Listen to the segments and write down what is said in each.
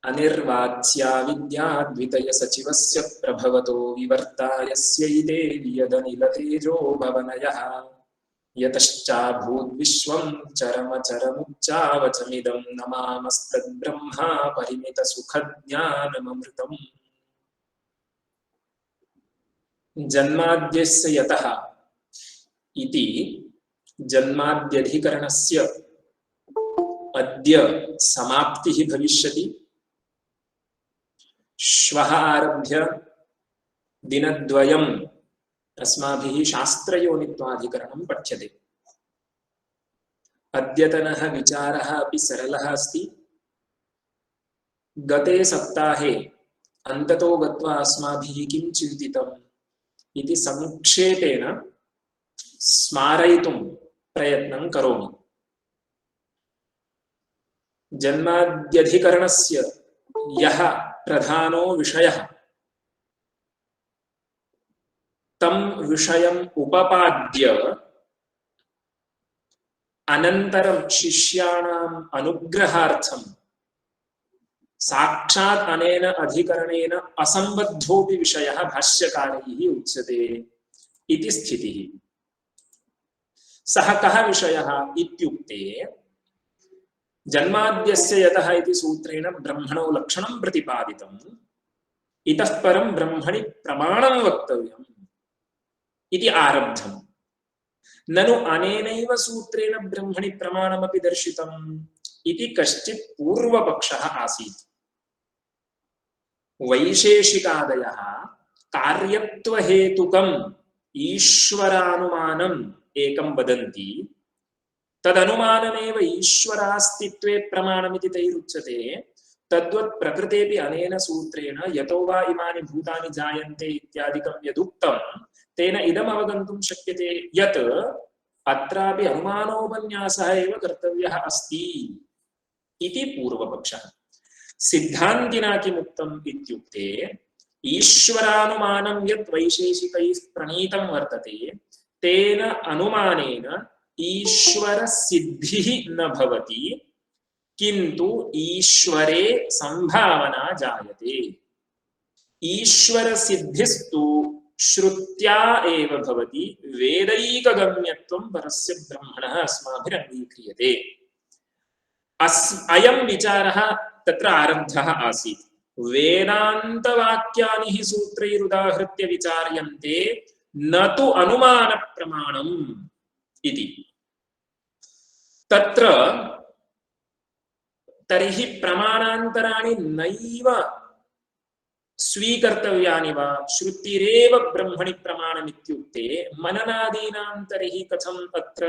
अनिर्वाच्या विद्या द्वितय सचिवस्य प्रभवतो विवर्ता यस्य इदे वियदनिलतेजो भवनयः यतश्चाभूद्विश्वं चरमचरमुच्चावचमिदं नमामस्तद्ब्रह्मा परिमितसुखज्ञानममृतम् जन्माद्यस्य यतः इति जन्माद्यधिकरणस्य अद्य समाप्तिः भविष्यति। श्वः आरभ्य दिनद्वयम् अस्माभिः शास्त्रयोनित्वाधिकरणं पठ्यते। अद्यतनः विचारः अपि सरलः अस्ति। गते सप्ताहे अन्ततो गत्वा अस्माभिः किं चिन्तितम् इति संक्षेपेण स्मारयितुं प्रयत्नं करोमि। जन्माद्यधिकरणस्य यः प्रधानो विषयः तं विषयम् उपपाद्य अनन्तरं शिष्याणाम् अनुग्रहार्थं साक्षात् अनेन अधिकरणेन असम्बद्धोऽपि विषयः भाष्यकारैः उच्यते इति स्थितिः। सः कः विषयः इत्युक्ते जन्माद्यस्य यतः इति सूत्रेण ब्रह्मणो लक्षणं प्रतिपादितम्, इतः परं ब्रह्मणि प्रमाणं वक्तव्यम् इति आरब्धम्। ननु अनेनैव सूत्रेण ब्रह्मणि प्रमाणमपि दर्शितम् इति कश्चित् पूर्वपक्षः आसीत्। वैशेषिकादयः कार्यत्वहेतुकम् ईश्वरानुमानम् एकं वदन्ति। तदनुमानमेव ईश्वरास्तित्वे प्रमाणमिति तैरुच्यते। तद्वत् प्रकृतेऽपि अनेन सूत्रेण यतो वा इमानि भूतानि जायन्ते इत्यादिकं यदुक्तं तेन इदम् अवगन्तुं शक्यते यत् अत्रापि अनुमानोपन्यासः एव कर्तव्यः अस्ति इति पूर्वपक्षः। सिद्धान्तिना किमुक्तम् इत्युक्ते ईश्वरानुमानं यत् वैशेषिकैः प्रणीतं वर्तते तेन अनुमानेन ईश्वर सिद्धिः न भवति, किन्तु ईश्वरे संभावना जायते। ईश्वर सिद्धिस्तु श्रुत्या एव भवति। वेदैकगम्यत्वं परस्य ब्रह्मणः अस्माभिरङ्गीक्रियते। अयं विचारः तत्र आरब्धः आसीत्। वेदान्तवाक्यानि हि सूत्रैरुदाहृत्य विचार्यन्ते न तु अनुमानप्रमाणम् इति। तत्र तर्हि प्रमाणान्तराणि नैव स्वीकर्तव्यानि वा, श्रुतिरेव ब्रह्मणि प्रमाणमित्युक्ते मननादीनां तर्हि कथम् अत्र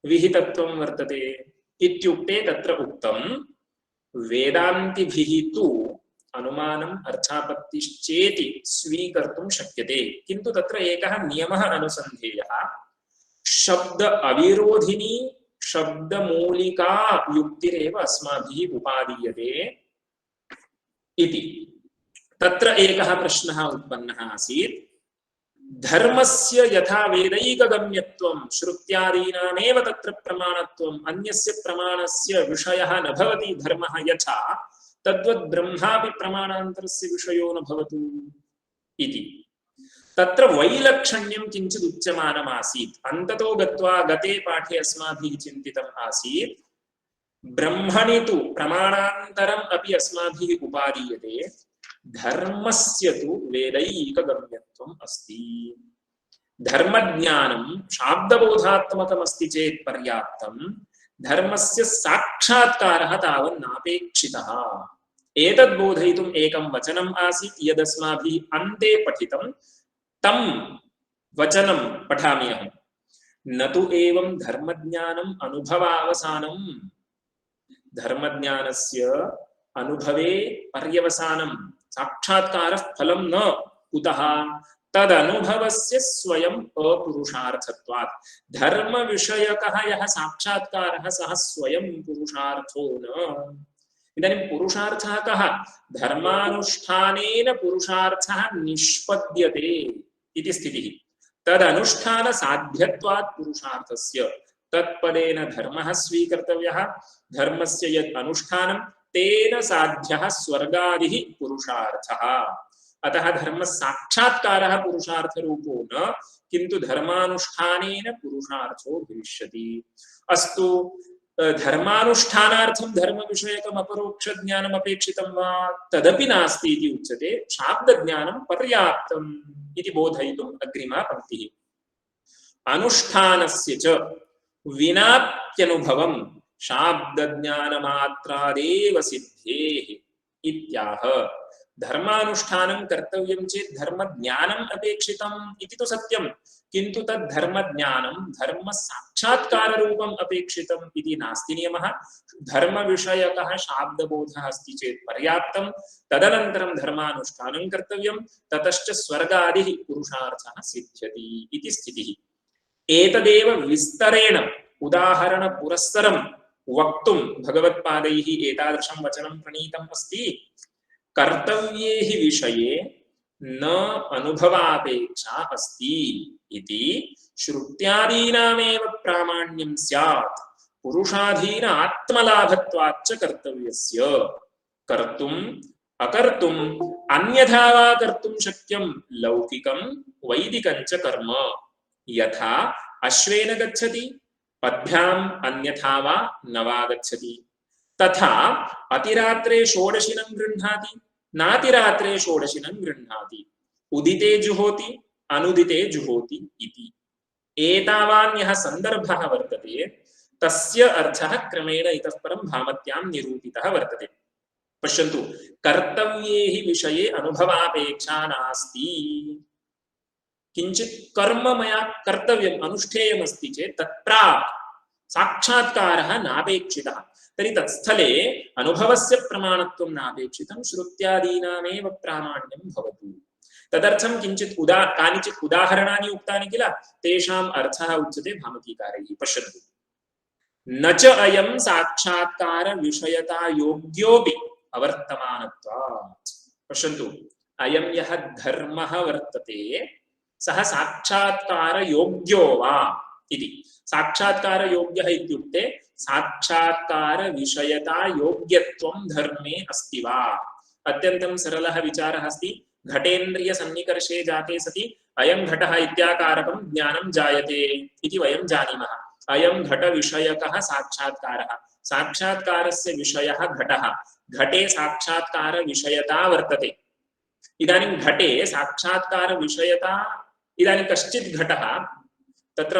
विहितत्वं वर्तते इत्युक्ते तत्र उक्तं वेदान्तिभिः तु अनुमानम् अर्थापत्तिश्चेति स्वीकर्तुं शक्यते, किन्तु तत्र एकः नियमः अनुसन्धेयः। शब्द अविरोधिनी शब्दमूलिका युक्तिरेव अस्माभिः उपादीयते इति। तत्र एकः प्रश्नः उत्पन्नः आसीत्। धर्मस्य यथा वेदैकगम्यत्वं श्रुत्यादीनामेव तत्र प्रमाणत्वम् अन्यस्य प्रमाणस्य विषयः न भवति धर्मः यथा, तद्वत् ब्रह्मापि प्रमाणान्तरस्य विषयो न भवतु इति। तत्र वैलक्षण्यं किञ्चित् उच्यमानमासीत्। अन्ततो गत्वा गते पाठे अस्माभिः चिन्तितम् आसीत् ब्रह्मणि तु प्रमाणान्तरम् अपि अस्माभिः उपादीयते, धर्मस्य तु वेदैकगम्यत्वम् अस्ति। धर्मज्ञानं शाब्दबोधात्मकमस्ति चेत् पर्याप्तं, धर्मस्य साक्षात्कारः तावन्नापेक्षितः। एतद् बोधयितुम् एकं वचनम् आसीत् यदस्माभिः अन्ते पठितं। तं वचनं पठामि अहम्। न तु एवं धर्मज्ञानम् अनुभवावसानम्। धर्मज्ञानस्य अनुभवे पर्यवसानं साक्षात्कारः फलं न। कुतः? तदनुभवस्य स्वयं अपुरुषार्थत्वात्। धर्म विषयकः यः साक्षात्कारः सः स्वयं पुरुषार्थो न। इदानीं पुरुषार्थः कः? धर्मानुष्ठानेन पुरुषार्थः निष्पद्यते इति स्थितिः। तदनुष्ठान साध्यत्वात् पुरुषार्थस्य तत्पदेन धर्मः स्वीकर्तव्यः। धर्मस्य यत् अनुष्ठानं तेन साध्यः स्वर्गादिः पुरुषार्थः। अतः धर्म साक्षात्कारः पुरुषार्थरूपो न, किन्तु धर्मानुष्ठानेन पुरुषार्थो भविष्यति। अस्तु, धर्मानुष्ठानार्थं धर्मविषयकम् अपरोक्षज्ञानम् अपेक्षितं वा? तदपि नास्ति इति उच्यते। शाब्दज्ञानं पर्याप्तम् इति बोधयितुम् अग्रिमा पङ्क्तिः। अनुष्ठानस्य च विनाप्यनुभवं शाब्दज्ञानमात्रादेव सिद्धेः इत्याह। धर्मानुष्ठानं कर्तव्यं चेत् धर्मज्ञानम् अपेक्षितम् इति तु सत्यं, किन्तु तद् धर्मज्ञानं धर्मसाक्षात्काररूपम् अपेक्षितम् इति नास्ति नियमः। धर्मविषयकः शाब्दबोधः अस्ति चेत् पर्याप्तं, तदनन्तरं धर्मानुष्ठानं कर्तव्यं, ततश्च स्वर्गादिः पुरुषार्थः सिद्ध्यति इति स्थितिः। एतदेव विस्तरेण उदाहरणपुरस्सरं वक्तुं भगवत्पादैः एतादृशं वचनं प्रणीतम् अस्ति। कर्तव्ये हि विषये न अनुभवापेक्षा अस्ति इति श्रुत्यादीनामेव प्रामाण्यं स्यात्, पुरुषाधीन आत्मलाभत्वाच्च कर्तव्यस्य। कर्तुम् अकर्तुम् अन्यथा वा कर्तुं शक्यं लौकिकं वैदिकं च कर्म। यथा अश्वेन गच्छति पद्भ्याम् अन्यथा वा न वा गच्छति, तथा अतिरात्रे षोडशिनं गृह्णाति नातिरात्रे षोडशिनं गृह्णाति, उदिते जुहोति अनुदिते जुहोति इति। एतावान्यः सन्दर्भः वर्तते, तस्य अर्थः क्रमेण इतः परं भामत्यां निरूपितः वर्तते। पश्यन्तु, कर्तव्ये हि विषये अनुभवापेक्षा नास्ति। किंचित कर्म मया कर्तव्यम् अनुष्ठेयमस्ति चेत् तत्प्राक् साक्षात्कारः नापेक्षितः। तर्हि तत्स्थले अनुभवस्य प्रमाणत्वं नापेक्षितं, श्रुत्यादीनामेव प्रामाण्यं भवतु। तदर्थं किंचित कानिचित् उदाहरणानि उक्तानि किल, तेषाम् अर्थः उच्यते भामतीकारैः। पश्यन्तु, न च अयं साक्षात्कार विषयता योग्योऽपि अवर्तमानत्वात्। पश्यन्तु, अयं यः धर्मः वर्तते सः साक्षात्कार योग्यो वा इति। साक्षात्कार योग्यः इत्युक्ते साक्षात्कार विषयता योग्यत्वं धर्मे अस्ति वा। अत्यन्तं सरलः विचारः अस्ति। घटेन्द्रिय सन्निकर्षे जाते सति अयं घटः इत्याकारकं ज्ञानं जायते इति वयं जानीमः। अयं घट विषयकः साक्षात्कारः। साक्षात्कारस्य विषयः घटः। घटे साक्षात्कार विषयता वर्तते। इदानीं घटे साक्षात्कार विषयता, इदानीं कश्चित् घटः तत्र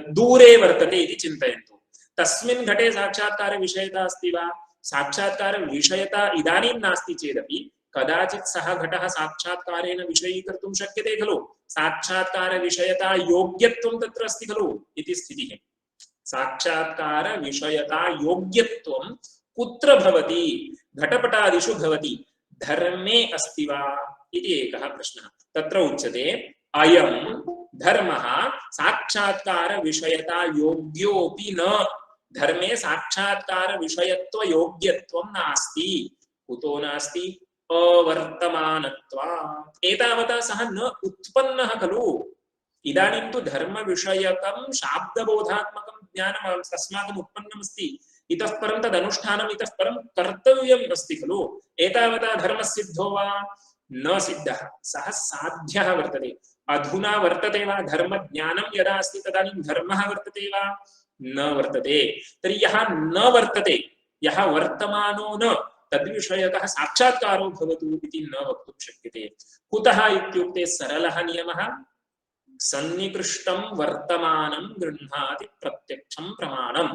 दूरे वर्तते इति चिन्तयन्तु। तस्मिन् घटे साक्षात्कार विषयता अस्ति वा? साक्षात्कार विषयता इदानीं नास्ति चेदपि कदाचित् सः घटः साक्षात्कारेण विषयीकर्तुं शक्यते खलु। साक्षात्कार विषयता योग्यत्वं तत्र अस्ति खलु इति स्थितिः। साक्षात्कार विषयता योग्यत्वं कुत्र भवति? घटपटादिषु भवति। धर्मे अस्ति वा इति एकः प्रश्नः। तत्र उच्यते अयं धर्मः साक्षात्कार विषयता योग्योऽपि न। धर्मे साक्षात्कार विषयत्व योग्यत्वं नास्ति। कुतो नास्ति? अवर्तमानत्वात्। एतावता सः न उत्पन्नः खलु। इदानीं तु धर्म विषयकं शाब्दबोधात्मकं ज्ञानम् अस्माकम् उत्पन्नमस्ति। इतः परं तदनुष्ठानम् इतः परं कर्तव्यम् अस्ति खलु। एतावता धर्मसिद्धो वा? न सिद्धः। सः साध्यः वर्तते। अधुना वर्तते वा धर्मज्ञानं? यदा अस्ति तदानीं धर्मः वर्तते वा? न वर्तते। तर्हि यः न वर्तते, यः वर्तमानो न, तद्विषयकः साक्षात्कारो भवतु इति न वक्तुं शक्यते। कुतः इत्युक्ते सरलः नियमः, सन्निकृष्टं वर्तमानं गृह्णाति प्रत्यक्षं प्रमाणम्।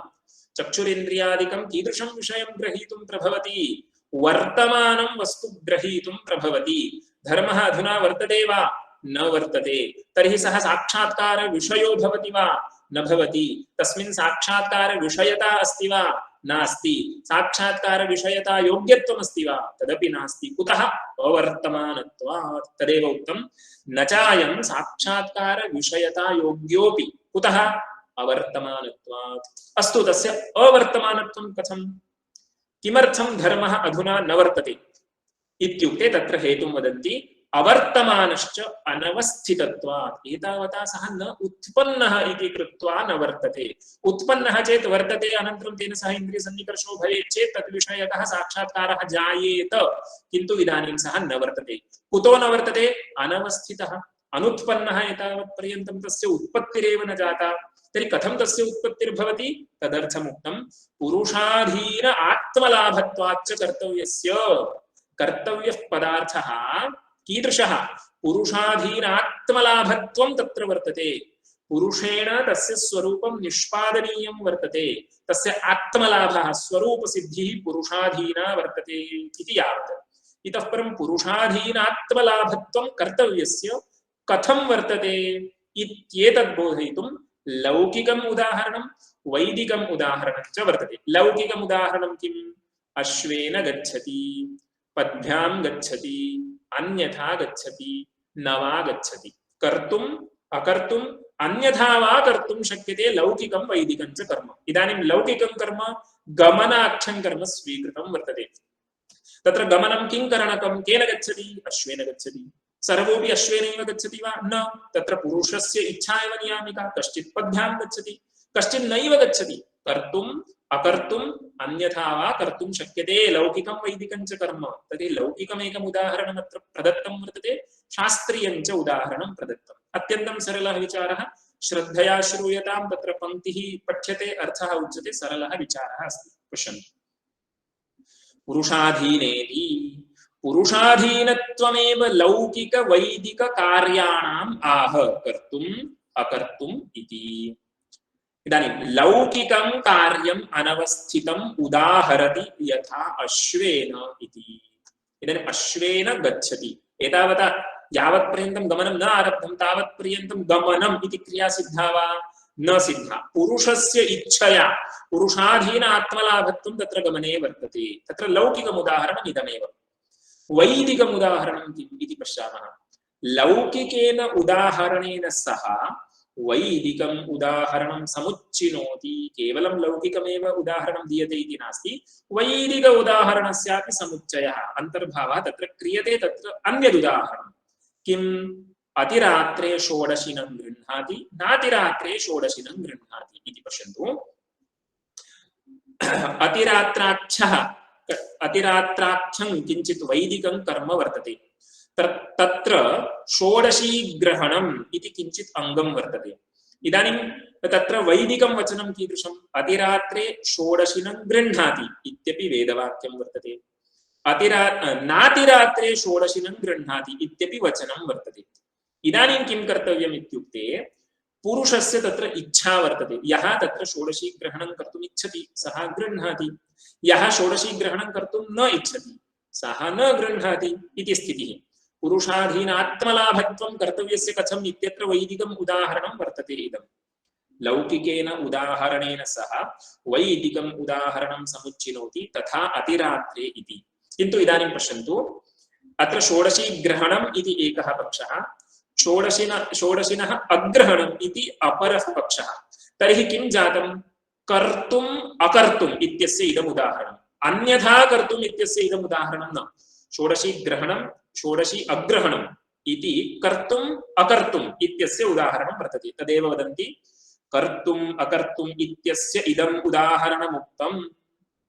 चक्षुरिन्द्रियादिकं कीदृशं विषयं ग्रहीतुं प्रभवति? वर्तमानं वस्तु ग्रहीतुं प्रभवति। धर्मः अधुना वर्तते वा? न वर्तते। तर्हि सः साक्षात्कार विषयो भवति वा? न भवति। तस्मिन् साक्षात्कार विषयता अस्ति वा? नास्ति। साक्षात्कार विषयता योग्यत्वम् अस्ति वा? तदपि नास्ति। कुतः? अवर्तमानत्वात्। तदेव उक्तं न चायं साक्षात्कार विषयता योग्योऽपि। कुतः? अवर्तमानत्वात्। अस्तु, तस्य अवर्तमानत्वं कथं? किमर्थं धर्मः अधुना न वर्तते इत्युक्ते तत्र हेतुं वदन्ति। अवर्तमानश्च अनवस्थितत्वात् एतावता सः न उत्पन्नः इति कृत्वा न वर्तते उत्पन्नः चेत् वर्तते अनन्तरं तेन सह इन्द्रियसन्निकर्षो भवेत् चेत् तद्विषयकः साक्षात्कारः जायेत किन्तु इदानीं सः न वर्तते कुतो न वर्तते अनवस्थितः अनुत्पन्नः एतावत्पर्यन्तं तस्य उत्पत्तिरेव न जाता तर्हि कथं तस्य उत्पत्तिर्भवति तदर्थमुक्तं पुरुषाधीन आत्मलाभत्वाच्च कर्तव्यस्य कर्तव्यः पदार्थः कीदृशः पुरुषाधीनात्मलाभत्वं तत्र वर्तते पुरुषेण तस्य स्वरूपं निष्पादनीयं वर्तते तस्य आत्मलाभः स्वरूपसिद्धिः पुरुषाधीना वर्तते इति यावत् इतः परं पुरुषाधीनात्मलाभत्वं कर्तव्यस्य कथं वर्तते इत्येतद् बोधयितुं लौकिकम् उदाहरणं वैदिकम् उदाहरणं च वर्तते लौकिकम् उदाहरणं किम् अश्वेन गच्छति पद्भ्यां गच्छति अन्यथा गच्छति न वा गच्छति कर्तुम् अकर्तुम् अन्यथा वा कर्तुं शक्यते लौकिकं वैदिकं च कर्म इदानीं लौकिकं कर्म गमनाख्यं कर्म स्वीकृतं वर्तते तत्र गमनं किं करणकं केन गच्छति अश्वेन गच्छति सर्वोऽपि अश्वेनैव गच्छति वा न तत्र पुरुषस्य इच्छा एव नियामिका कश्चित् पद्भ्यां गच्छति कश्चित् नैव गच्छति कर्तुम् अकर्तुम् अन्यथा वा कर्तुं शक्यते लौकिकं वैदिकं च कर्म तर्हि लौकिकमेकम् उदाहरणम् अत्र प्रदत्तं वर्तते शास्त्रीयं च उदाहरणं प्रदत्तम् अत्यन्तं सरलः विचारः श्रद्धया श्रूयतां तत्र पङ्क्तिः पठ्यते अर्थः उच्यते सरलः विचारः अस्ति पश्यन्तु पुरुषाधीनेति पुरुषाधीनत्वमेव लौकिक वैदिक कार्याणाम् आह कर्तुम् अकर्तुम् इति इदानीं लौकिकं कार्यम् अनवस्थितम् उदाहरति यथा अश्वेन इति इदानीम् अश्वेन गच्छति एतावता यावत्पर्यन्तं गमनं न आरब्धं तावत्पर्यन्तं गमनम् इति क्रिया सिद्धा वा न सिद्धा पुरुषस्य इच्छया पुरुषाधीन आत्मलाभत्वं तत्र गमने वर्तते तत्र लौकिकम् उदाहरणम् इदमेव वैदिकम् उदाहरणं किम् इति पश्यामः लौकिकेन उदाहरणेन सह वैदिकम् उदाहरणं समुच्चिनोति केवलं लौकिकमेव उदाहरणं दीयते इति नास्ति वैदिक उदाहरणस्यापि समुच्चयः अन्तर्भावः तत्र क्रियते तत्र अन्यदुदाहरणं किम् अतिरात्रे षोडशिनं गृह्णाति नातिरात्रे षोडशिनं गृह्णाति इति पश्यन्तु अतिरात्राख्यं किञ्चित् वैदिकं कर्म वर्तते तत्र षोडशी ग्रहणम् इति किञ्चित् अङ्गं वर्तते इदानीं तत्र वैदिकं वचनं कीदृशम् अतिरात्रे षोडशिनं गृह्णाति इत्यपि वेदवाक्यं वर्तते नातिरात्रे षोडशिनं गृह्णाति इत्यपि वचनं वर्तते इदानीं किं कर्तव्यम् इत्युक्ते पुरुषस्य तत्र इच्छा वर्तते यः तत्र षोडशी ग्रहणं कर्तुम् इच्छति सः गृह्णाति यः षोडशी ग्रहणं कर्तुं न इच्छति सः न गृह्णाति इति स्थितिः पुरुषाधीनात्मलाभत्वं कर्तव्यस्य कथम् इत्यत्र वैदिकम् उदाहरणं वर्तते इदं लौकिकेन उदाहरणेन सह वैदिकम् उदाहरणं समुच्चिनोति तथा अतिरात्रे इति किन्तु इदानीं पश्यन्तु अत्र षोडशी ग्रहणम् इति एकः पक्षः षोडशिनः अग्रहणम् इति अपरः पक्षः तर्हि किं जातं कर्तुम् अकर्तुम् इत्यस्य इदम् उदाहरणम् अन्यथा कर्तुम् इत्यस्य इदम् उदाहरणं न षोडशी ग्रहणं षोडशी अग्रहणम् इति कर्तुम् अकर्तुम् इत्यस्य उदाहरणं वर्तते तदेव वदन्ति कर्तुम् अकर्तुम् इत्यस्य इदम् उदाहरणमुक्तम्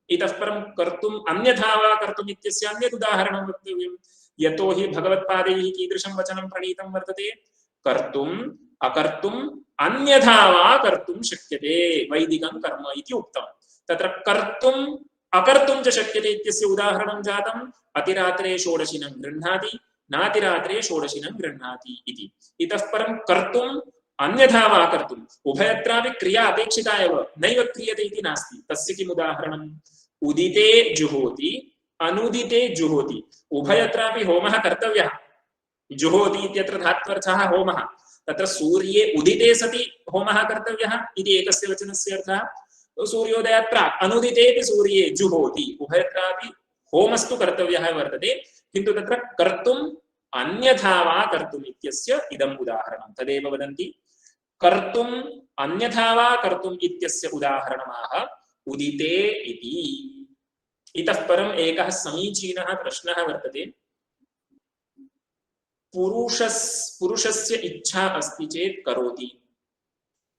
इतः परं कर्तुम् अन्यथा वा कर्तुम् इत्यस्य अन्यद् उदाहरणं वक्तव्यं यतो हि भगवत्पादैः कीदृशं वचनं प्रणीतं वर्तते कर्तुम् अकर्तुम् अन्यथा वा कर्तुं शक्यते वैदिकं कर्म इति उक्तं तत्र कर्तुम् अकर्तुं च शक्यते इत्यस्य उदाहरणं जातम् अतिरात्रे षोडशिनं गृह्णाति नातिरात्रे षोडशिनं गृह्णाति इति इतः परं कर्तुम् अन्यथा वा कर्तुम् उभयत्रापि क्रिया अपेक्षिता एव नैव क्रियते इति नास्ति तस्य किम् उदाहरणम् उदिते जुहोति अनुदिते जुहोति उभयत्रापि होमः कर्तव्यः जुहोति इत्यत्र धात्वर्थः होमः तत्र सूर्ये उदिते सति होमः कर्तव्यः इति एकस्य वचनस्य अर्थः सूर्योदयात् प्राक् अनुदितेपि सूर्ये जुहोति उभयत्रापि होमस्तु कर्तव्यः वर्तते किन्तु तत्र कर्तुम् अन्यथा वा कर्तुम् इत्यस्य इदम् उदाहरणं तदेव वदन्ति कर्तुम् अन्यथा वा कर्तुम् इत्यस्य उदाहरणमाह उदिते इति इतः परम् एकः समीचीनः प्रश्नः वर्तते पुरुषस्य इच्छा अस्ति चेत् करोति,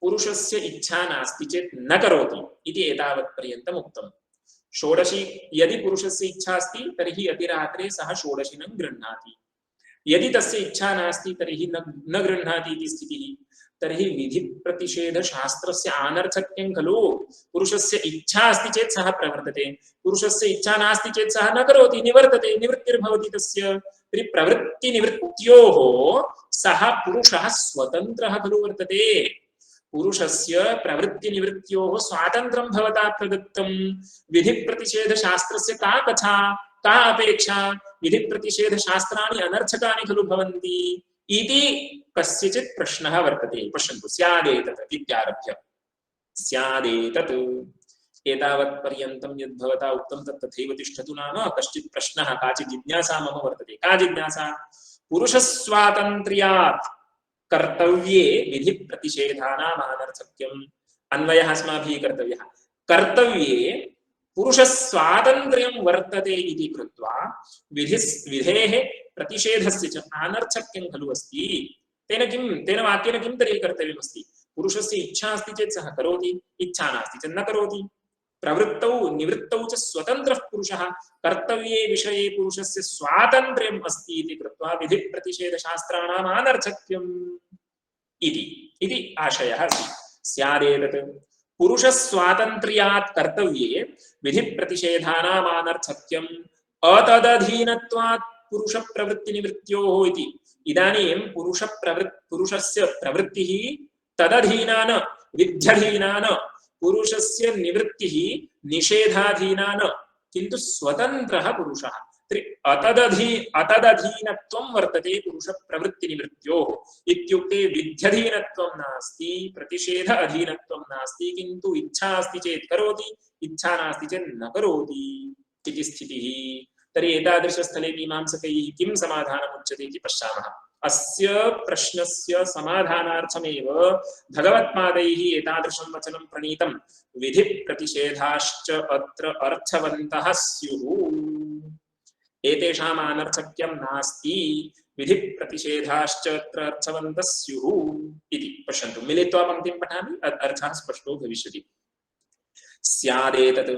पुरुषस्य इच्छा नास्ति चेत् न करोति इति एतावत् पर्यन्तम् उक्तम्। षोडशी यदि पुरुषस्य इच्छा अस्ति तर्हि अतिरात्रे सः षोडशिनं गृह्णाति, यदि तस्य इच्छा नास्ति तर्हि न गृह्णाति इति स्थितिः। तर्हि विधि प्रतिषेध शास्त्रस्य आनर्थक्यं खलु। पुरुषस्य इच्छा अस्ति चेत् सः प्रवर्तते, पुरुषस्य इच्छा नास्ति चेत् सः न करोति, निवर्तते, निवृत्तिर्भवति तस्य। तर्हि प्रवृत्ति निवृत्त्योः सः पुरुषः स्वतन्त्रः खलु वर्तते। पुरुषस्य प्रवृत्ति निवृत्त्योः स्वातन्त्र्यं भवता प्रदत्तं। विधि प्रतिषेध शास्त्रस्य का कथा, का अपेक्षा? विधि प्रतिषेध शास्त्राणि अनर्थकानि खलु भवन्ति इति कस्यचित् प्रश्नः वर्तते। पश्यन्तु, स्यादेतत् इत्यारभ्य स्यादेतत् एतावत् पर्यन्तं यद् भवता उक्तं तत् तथैव तिष्ठतु नाम कश्चित् प्रश्नः, काचित् जिज्ञासा मम वर्तते। का जिज्ञासा? पुरुषस्वातन्त्र्यात् कर्तव्ये विधि प्रतिषेधानाम् अनर्थक्यम्। अन्वयः अस्माभिः कर्तव्यः। कर्तव्ये पुरुषस्वातन्त्र्यं वर्तते इति कृत्वा विधेः प्रतिषेधस्य च अनर्थक्यं खलु अस्ति। तेन वाक्येन किं तर्हि कर्तव्यमस्ति? पुरुषस्य इच्छा अस्ति चेत् सः करोति, इच्छा नास्ति चेत् न करोति। प्रवृत्तौ निवृत्तौ च स्वतन्त्रः पुरुषः। कर्तव्ये विषये पुरुषस्य स्वातन्त्र्यम् अस्ति इति कृत्वा विधि प्रतिषेधशास्त्राणाम् अनर्थक्यम् इति आशयः अस्ति। स्यादेतत् पुरुषस्वातन्त्र्यात् कर्तव्ये विधि प्रतिषेधानाम् अनर्थक्यम् अतदधीनत्वात् पुरुष प्रवृत्ति निवृत्त्योः इति। इदानीं पुरुषस्य प्रवृत्तिः तदधीना न विध्यधीना न, पुरुषस्य निवृत्तिः निषेधाधीना न, किन्तु स्वतन्त्रः पुरुषः। अतदधीनत्वं वर्तते पुरुष प्रवृत्ति निवृत्त्योः इत्युक्ते विध्यधीनत्वं नास्ति, प्रतिषेध अधीनत्वं नास्ति, किन्तु इच्छा अस्ति चेत् करोति, इच्छा नास्ति चेत् न करोति इति स्थितिः। तर्हि एतादृशस्थले मीमांसकैः किं समाधानम् उच्यते इति पश्यामः। अस्य प्रश्नस्य समाधानार्थमेव भगवत्पादैः एतादृशं वचनं प्रणीतं। विधि प्रतिषेधाश्च अत्र अर्थवन्तः स्युः, एतेषाम् अनर्थक्यं नास्ति, विधि प्रतिषेधाश्च अत्र अर्थवन्तः स्युः इति। पश्यन्तु, मिलित्वा पङ्क्तिं पठामि, अर्थः स्पष्टो भविष्यति। स्यादेतत्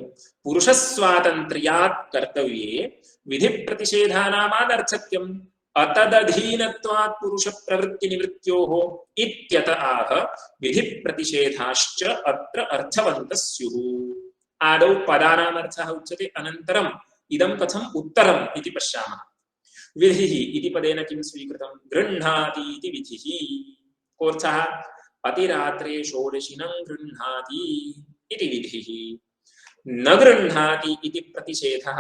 पुरुषस्वातन्त्र्यात् कर्तव्ये विधि प्रतिषेधानाम् अनर्थक्यम् अतदधीनत्वात् पुरुष प्रवृत्ति निवृत्त्योः इत्यत आह विधि प्रतिषेधाश्च अत्र अर्थवन्तः स्युः। आदौ पदानाम् अर्थः उच्यते, अनन्तरम् इदं कथम् उत्तरम् इति पश्यामः। विधिः इति पदेन किं स्वीकृतं? गृह्णाति इति विधिः। कोऽर्थः? अतिरात्रे षोडशिनं गृह्णाति इति विधिः। न गृह्णाति इति प्रतिषेधः,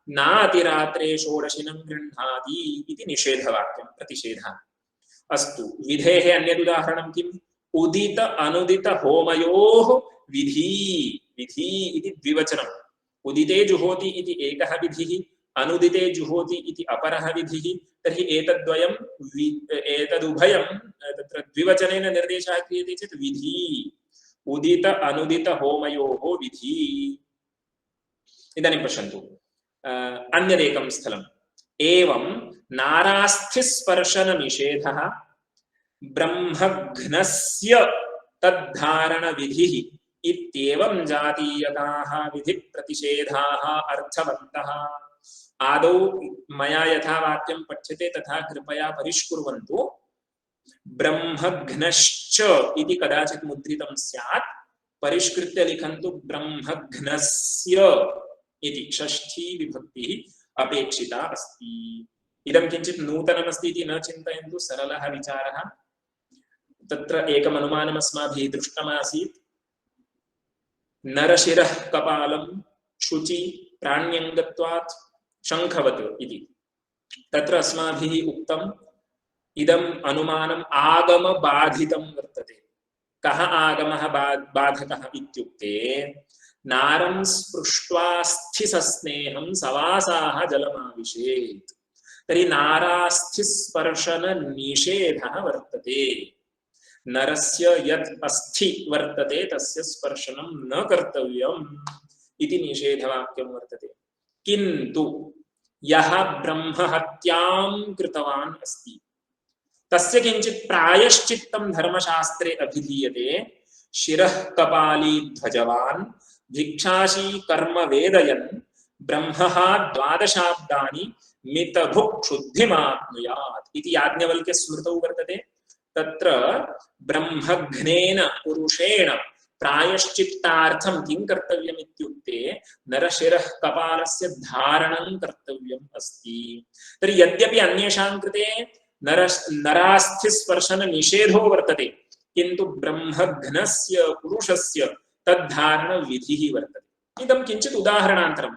नातिरात्रे षोडशिनं गृह्णाति इति निषेधवाक्यं, प्रतिषेधः। अस्तु, विधेः अन्यदुदाहरणं किम्? उदित अनुदित होमयोः विधि। विधि इति द्विवचनम्। उदिते जुहोति इति एकः विधिः, अनुदिते जुहोति इति अपरः विधिः। तर्हि एतदुभयं तत्र द्विवचनेन निर्देशः क्रियते चेत् विधि। उदित अनुदित होमयोः विधि। इदानीं पश्यन्तु, अन्यदेकं स्थलम्। एवं नारास्थिस्पर्शन निषेधः ब्रह्मघ्नस्य तद्धारण विधिः इत्येवं जातीयताः विधि प्रतिषेधाः अर्थवन्तः। आदौ मया यथा वाक्यं पठ्यते तथा कृपया परिष्कुर्वन्तु। ब्रह्मघ्नश्च इति कदाचित् मुद्रितं स्यात्, परिष्कृत्य लिखन्तु ब्रह्मघ्नस्य इति। षष्ठी विभक्तिः अपेक्षिता अस्ति। इदं किञ्चित् नूतनमस्ति इति न चिन्तयन्तु, सरलः विचारः। तत्र एकम् अनुमानम् अस्माभिः दृष्टमासीत्। नरशिरः कपालं शुचि प्राण्यङ्गत्वात् शङ्खवत् इति। तत्र अस्माभिः उक्तम् इदम् अनुमानम् आगमबाधितं वर्तते। कः आगमः बाधकः इत्युक्ते, नारं स्पृष्ट्वा स्थिसस्नेहं सवासाः जलमाविशेत्। तर्हि नारास्थिस्पर्शन निषेधः वर्तते। नरस्य यत् अस्थि वर्तते तस्य स्पर्शनं न कर्तव्यम् इति निषेधवाक्यं वर्तते। किन्तु यः ब्रह्महत्यां कृतवान् अस्ति, तस्य किंचित् प्रायश्चित्तं धर्मशास्त्रे अभिधीयते शिरः कपाली ध्वजवान् भिक्षाशी कर्म वेदयन् ब्रह्मः द्वादशाब्दानि मितभुक्षुद्धिमाप्नुयात् इति याज्ञवल्क्य स्मृतौ वर्तते। तत्र ब्रह्मघ्नेन पुरुषेण प्रायश्चित्तार्थं किं कर्तव्यम् इत्युक्ते नरशिरः कपालस्य धारणं कर्तव्यम् अस्ति। तर्हि यद्यपि अन्येषां कृते नरास्थिस्पर्शन निषेधो वर्तते, किन्तु ब्रह्मघ्नस्य पुरुषस्य तद्धारण विधिः वर्तते। इदं किञ्चित् उदाहरणान्तरं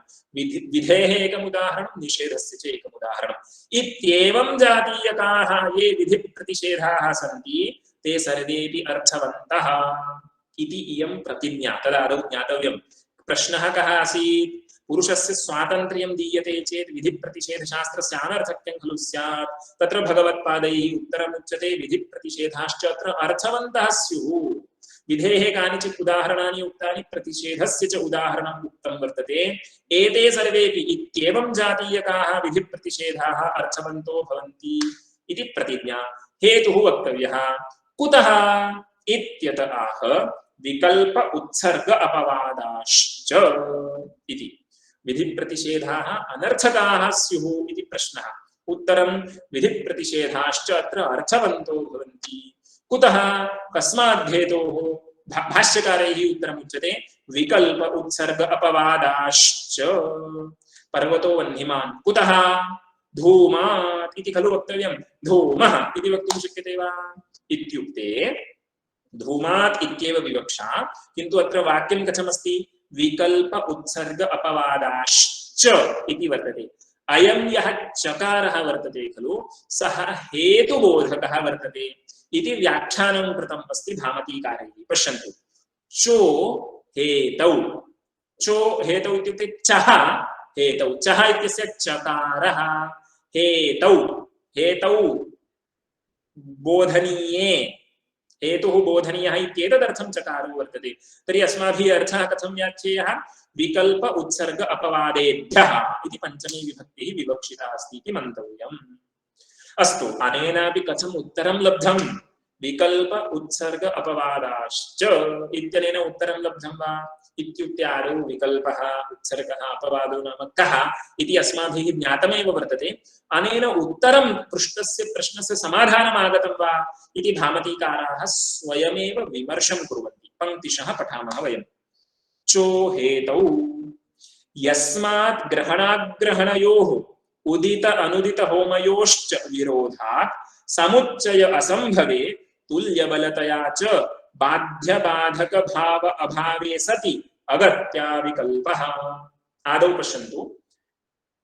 विधेः एकम् उदाहरणं निषेधस्य च एकम् उदाहरणम्। इत्येवं जातीयकाः ये विधिप्रतिषेधाः सन्ति ते सर्वेपि अर्थवन्तः इति इयं प्रतिज्ञा। तदादौ ज्ञातव्यं प्रश्नः कः आसीत्, पुरुषस्य स्वातन्त्र्यं दीयते चेत् विधिप्रतिषेधशास्त्रस्य अनर्थक्यं खलु स्यात्। तत्र भगवत्पादैः उत्तरमुच्यते विधिप्रतिषेधाश्च अत्र अर्थवन्तः स्युः। विधेः कानिचित् उदाहरणानि उक्तानि, प्रतिषेधस्य च उदाहरणम् उक्तं वर्तते। एते सर्वेपि इत्येवं जातीयकाः विधिप्रतिषेधाः अर्थवन्तो भवन्ति इति प्रतिज्ञा। हेतुः वक्तव्यः। कुतः इत्यत आह विकल्प उत्सर्ग अपवादाश्च इति। विधिप्रतिषेधाः अनर्थकाः स्युः इति प्रश्नः। उत्तरं विधिप्रतिषेधाश्च अत्र अर्थवन्तो भवन्ति। कुतः कस्मात् हेतोः? भाष्यकारैः उत्तरमुच्यते विकल्प उत्सर्ग अपवादाश्च। पर्वतो वह्निमान् कुतः? धूमात् इति खलु वक्तव्यं। धूमः इति वक्तुं शक्यते वा इत्युक्ते धूमात् इत्येव विवक्षा, किन्तु अत्र वाक्यं कथमस्ति? विकल्प उत्सर्ग अपवादाश्च इति वर्तते। अयं यः चकारः वर्तते खलु सः हेतुबोधकः वर्तते इति व्याख्यानं कृतम् अस्ति भामतीकारैः। पश्यन्तु, चो हेतौ, चो हेतौ इत्युक्ते चः हेतौ, चः इत्यस्य चकारः, हेतौ हेतौ बोधनीये, हेतुः बोधनीयः इत्येतदर्थं चकारो वर्तते। तर्हि अस्माभिः अर्थः कथं व्याख्येयः? विकल्प उत्सर्ग अपवादेभ्यः इति पंचमी विभक्तिः विवक्षिता अस्ति इति मन्तव्यम्। अस्तु, अनेनापि कथम् उत्तरं लब्धम्? विकल्प उत्सर्ग अपवादाश्च इत्यनेन उत्तरं लब्धं वा इत्युक्ते आदौ विकल्पः उत्सर्गः अपवादो नाम कः इति अस्माभिः ज्ञातमेव वर्तते। अनेन उत्तरं पृष्टस्य प्रश्नस्य समाधानम् आगतं वा इति भामतीकाराः स्वयमेव विमर्शं कुर्वन्ति। पङ्क्तिशः पठामः वयं। चो हेतौ यस्मात् ग्रहणाग्रहणयोः उदित अनुदित होमयोश्च विरोधात् समुच्चय असंभवे तुल्यबलतया च बाध्य बाधक भाव अभावे सति अगत्या विकल्पः। आदौ पश्यन्तु,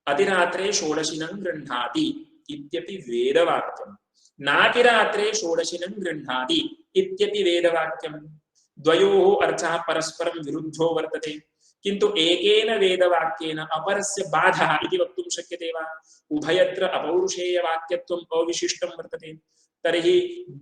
अतिरात्रे षोडशिनं गृह्णाति इत्यपि वेदवाक्यं, नातिरात्रे षोडशिनं गृह्णाति इत्यपि वेदवाक्यं। द्वयोः अर्थः परस्परं विरुद्धो वर्तते, किन्तु एकेन वेदवाक्येन अपरस्य बाधः इति वक्तुं शक्यते वा? उभयत्र अपौरुषेयवाक्यत्वम् अविशिष्टं वर्तते। तर्हि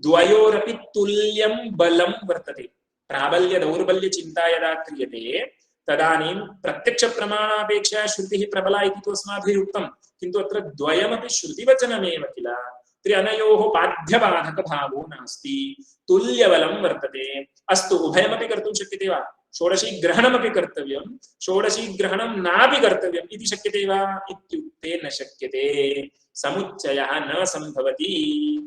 द्वयोरपि तुल्यं बलं वर्तते। प्राबल्य दौर्बल्य चिन्ता यदा क्रियते तदानीं प्रत्यक्ष प्रमाणापेक्षया श्रुतिः प्रबला इति तु अस्माभिः उक्तं, किन्तु अत्र द्वयमपि श्रुतिवचनमेव किल। तर्हि अनयोः बाध्यबाधक भावो नास्ति, तुल्यबलं वर्तते। अस्तु, उभयमपि कर्तुं शक्यते वा? षोडशी ग्रहणमपि कर्तव्यं, षोडशी ग्रहणं नापि कर्तव्यम् इति शक्यते वा इत्युक्ते न शक्यते। समुच्चयः न संभवति।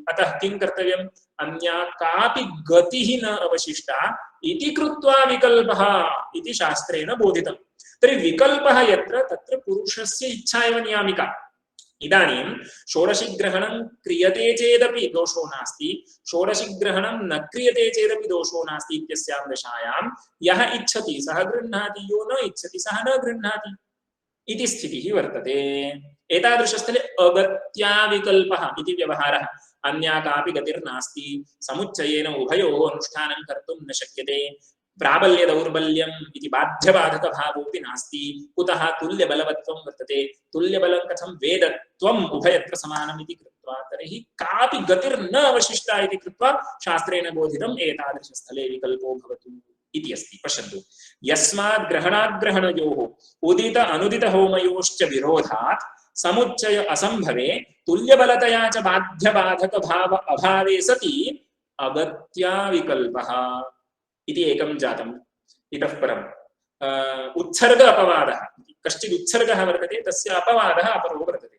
अतः किं कर्तव्यम्? अन्या कापि गतिः न अवशिष्टा इति कृत्वा विकल्पः इति शास्त्रेण बोधितं। तर्हि विकल्पः यत्र तत्र पुरुषस्य इच्छा एव नियामिका। इदानीं षोडशिग्रहणं क्रियते चेदपि दोषो नास्ति, षोडशिग्रहणं न क्रियते चेदपि दोषो नास्ति इत्यस्यां दशायां यः इच्छति सः गृह्णाति, यो न इच्छति सः न गृह्णाति इति स्थितिः वर्तते। एतादृशस्थले अगत्या विकल्पः इति व्यवहारः। अन्या कापि गतिर्नास्ति, समुच्चयेन उभयोः अनुष्ठानं कर्तुं न शक्यते। प्राबल्य दौर्बल्यम् इति बाध्यबाधक भावोऽपि नास्ति। कुतः? तुल्यबलवत्वं वर्तते। तुल्यबलं कथं? वेदत्वम् उभयत्र समानम् इति कृत्वा तर्हि कापि गतिर्न अवशिष्टा इति कृत्वा शास्त्रेण बोधितम् एतादृशस्थले विकल्पो भवतु इति अस्ति। पश्यन्तु, यस्मात् ग्रहणाग्रहणयोः उदित अनुदित होमयोश्च विरोधात् समुच्चय असंभवे तुल्यबलतया च बाध्यबाधक भाव अभावे सति अगत्या विकल्पः इति एकं जातम्। इतः परम् उत्सर्ग अपवादः, कश्चित् उत्सर्गः वर्तते, तस्य अपवादः अपरो वर्तते।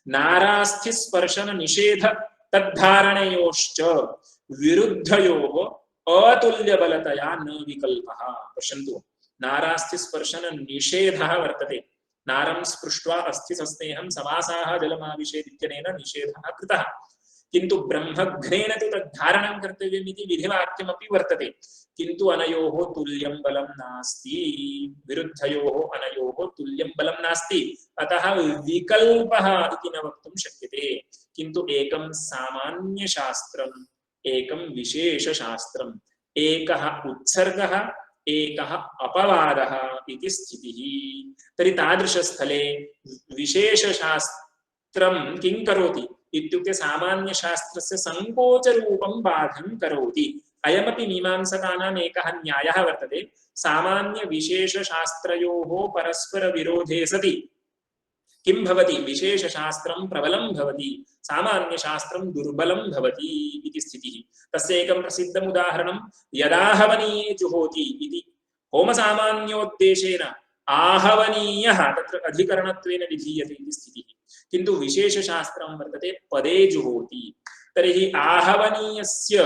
नारास्थि स्पर्शन निषेध तद्धारणयोश्च विरुद्धयोः अतुल्यबलतया न विकल्पः। पश्यन्तु, नारास्थि स्पर्शन निषेधः वर्तते। नारं स्पृष्ट्वा अस्थिसस्नेहं समासाः जलमाविशेत् इत्यनेन निषेधः कृतः, किन्तु ब्रह्मघ्नेन तु तद्धारणं कर्तव्यम् इति विधिवाक्यमपि वर्तते। किन्तु अनयोः तुल्यं बलं नास्ति, विरुद्धयोः अनयोः तुल्यं बलं नास्ति, अतः विकल्पः इति न वक्तुं शक्यते। किन्तु एकं सामान्यशास्त्रम्, एकं विशेषशास्त्रम्, एकः उत्सर्गः, एकः अपवादः इति स्थितिः। तर्हि तादृशस्थले विशेषशास्त्रं किं करोति इत्युक्ते सामान्यशास्त्रस्य संकोचरूपं बाधं करोति। अयमपि मीमांसकानाम् एकः न्यायः वर्तते। सामान्यविशेषशास्त्रयोः परस्परविरोधे सति किं भवति, विशेषशास्त्रं प्रबलं भवति, सामान्यशास्त्रं दुर्बलं भवति इति स्थितिः। तस्य एकं प्रसिद्धम् उदाहरणं यदाहवनीये जुहोति इति होमसामान्योद्देशेन आहवनीयः तत्र अधिकरणत्वेन विधीयते इति स्थितिः। किन्तु विशेषशास्त्रं वर्तते पदे जुहोति। तर्हि आहवनीयस्य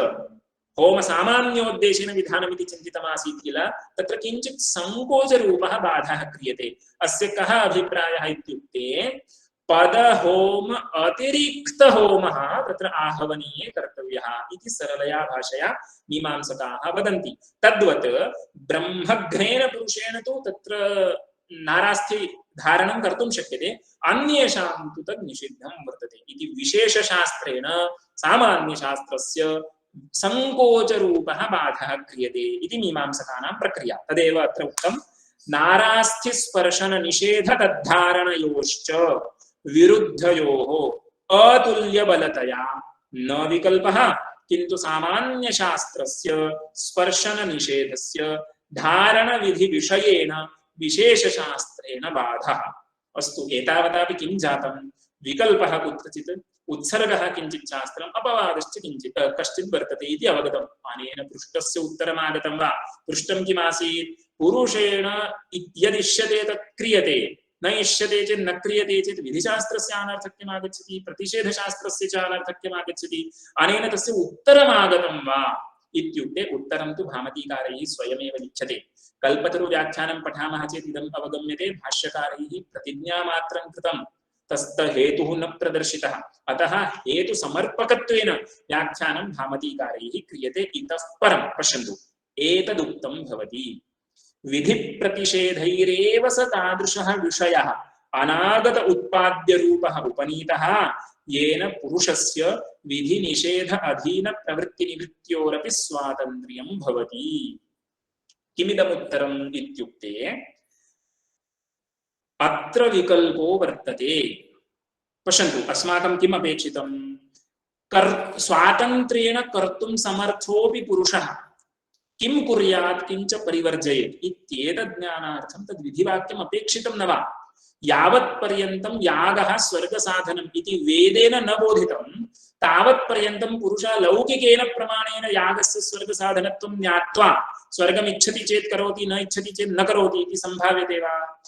होमसामान्योद्देशेन विधानमिति चिन्तितमासीत् किल, तत्र किञ्चित् संकोचरूपः बाधः क्रियते। अस्य कः अभिप्रायः इत्युक्ते पदहोम अतिरिक्तहोमः तत्र आहवनीये कर्तव्यः इति सरलया भाषया मीमांसकाः वदन्ति। तद्वत् ब्रह्मघ्नेन पुरुषेण तु तत्र नारास्थि धारणं कर्तुं शक्यते, अन्येषां तु तद् निषिद्धं वर्तते इति विशेषशास्त्रेण सामान्यशास्त्रस्य संकोचरूपः बाधः क्रियते इति मीमांसकानां प्रक्रिया। तदेव अत्र उक्तं नारास्थि स्पर्शन निषेध तद्धारणयोश्च विरुद्धयोः अतुल्यबलतया न विकल्पः, किन्तु सामान्यशास्त्रस्य स्पर्शन निषेधस्य धारण विधि विषयेण विशेषशास्त्रेण बाधः। अस्तु, एतावतापि किं जातं, विकल्पः कुत्रचित्, उत्सर्गः किञ्चित् शास्त्रम्, अपवादश्च किञ्चित् कश्चित् वर्तते इति अवगतम्। अनेन पृष्टस्य उत्तरमागतं वा? पृष्टं किमासीत्? पुरुषेण यदिष्यते तत् क्रियते, न इष्यते चेत् न क्रियते चेत् विधिशास्त्रस्य अनर्थक्यम् आगच्छति, प्रतिषेधशास्त्रस्य च अनर्थक्यम् आगच्छति। अनेन तस्य उत्तरमागतं वा इत्युक्ते उत्तरं तु भामतीकारैः स्वयमेव लिख्यते। कल्पतरुव्याख्यानं पठामः चेत् इदम् अवगम्यते, भाष्यकारैः प्रतिज्ञामात्रं कृतं, तस्थहेतुः न प्रदर्शितः, अतः हेतुसमर्पकत्वेन व्याख्यानं भामतीकारैः क्रियते। इतः परं पश्यन्तु, एतदुक्तं भवति विधिप्रतिषेधैरेव स तादृशः विषयः अनागत उत्पाद्यरूपः उपनीतः येन पुरुषस्य विधिनिषेध अधीन प्रवृत्तिनिवृत्त्योरपि स्वातन्त्र्यं भवति। किमिदमुत्तरम् इत्युक्ते अत्र विकल्पो वर्तते। पश्यन्तु, अस्माकं किम् अपेक्षितं? स्वातन्त्र्येण कर्तुं समर्थोऽपि पुरुषः किं कुर्यात् किञ्च परिवर्जयेत् इत्येतद् ज्ञानार्थं तद् विधिवाक्यम् अपेक्षितं न वा? यावत्पर्यन्तं यागः स्वर्गसाधनम् इति वेदेन न बोधितं तावत्पर्यन्तं पुरुषः लौकिकेन प्रमाणेन यागस्य स्वर्गसाधनत्वं ज्ञात्वा स्वर्गमिच्छति चेत् करोति, न इच्छति चेत् न करोति इति सम्भाव्यते वा?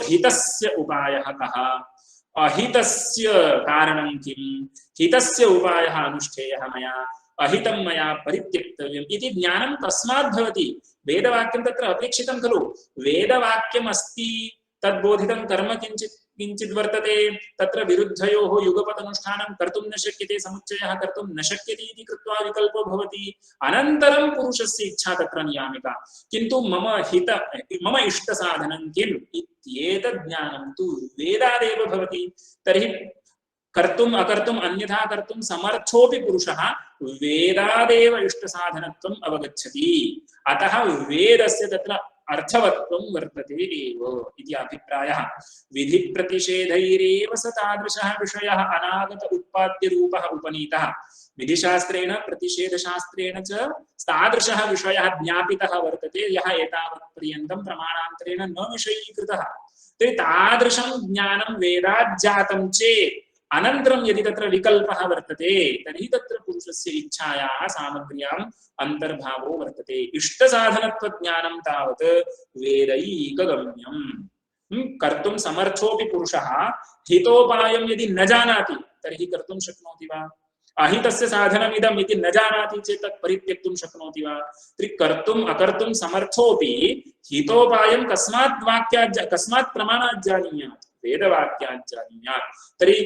हितस्य उपायः कः? अहितस्य कारणं किं? हितस्य उपायः अनुष्ठेयः मया, अहितं मया परित्यक्तव्यम् इति ज्ञानं तस्मात् भवति। वेदवाक्यं तत्र अपेक्षितं खलु। वेदवाक्यम् अस्ति, तद्बोधितं कर्म किञ्चित् वर्तते, तत्र विरुद्धयोः युगपदनुष्ठानं कर्तुं न शक्यते, समुच्चयः कर्तुं न शक्यते इति कृत्वा विकल्पो भवति। अनन्तरं पुरुषस्य इच्छा तत्र नियामिका, किन्तु मम इष्टसाधनं किम् इत्येतद् ज्ञानं तु वेदादेव भवति। तर्हि कर्तुम् अकर्तुम् अन्यथा कर्तुं समर्थोऽपि पुरुषः वेदादेव इष्टसाधनत्वम् अवगच्छति। अतः वेदस्य तत्र अर्थवत्वं वर्तते एव इति अभिप्रायः। विधिप्रतिषेधैरेव स तादृशः विषयः अनागत उत्पाद्यरूपः उपनीतः। विधिशास्त्रेण प्रतिषेधशास्त्रेण च तादृशः विषयः ज्ञापितः वर्तते, यः एतावत्पर्यन्तं प्रमाणान्तरेण न विषयीकृतः। तादृशं ज्ञानं वेदाज्जातं चेत् अनन्तरं यदि तत्र विकल्पः वर्तते तर्हि तत्र पुरुषस्य इच्छायाः सामग्र्याम् अन्तर्भावो वर्तते। इष्टसाधनत्वज्ञानं तावत् वेदैकगम्यम्। कर्तुं समर्थोऽपि पुरुषः हितोपायं यदि न जानाति तर्हि कर्तुं शक्नोति वा? अहितस्य साधनमिदम् इति न जानाति चेत् तत् परित्यक्तुं शक्नोति वा? तर्हि कर्तुम् अकर्तुं समर्थोऽपि हितोपायं कस्मात् प्रमाणात् जानीयात्? वेदवाक्यात् जानीयात्। तर्हि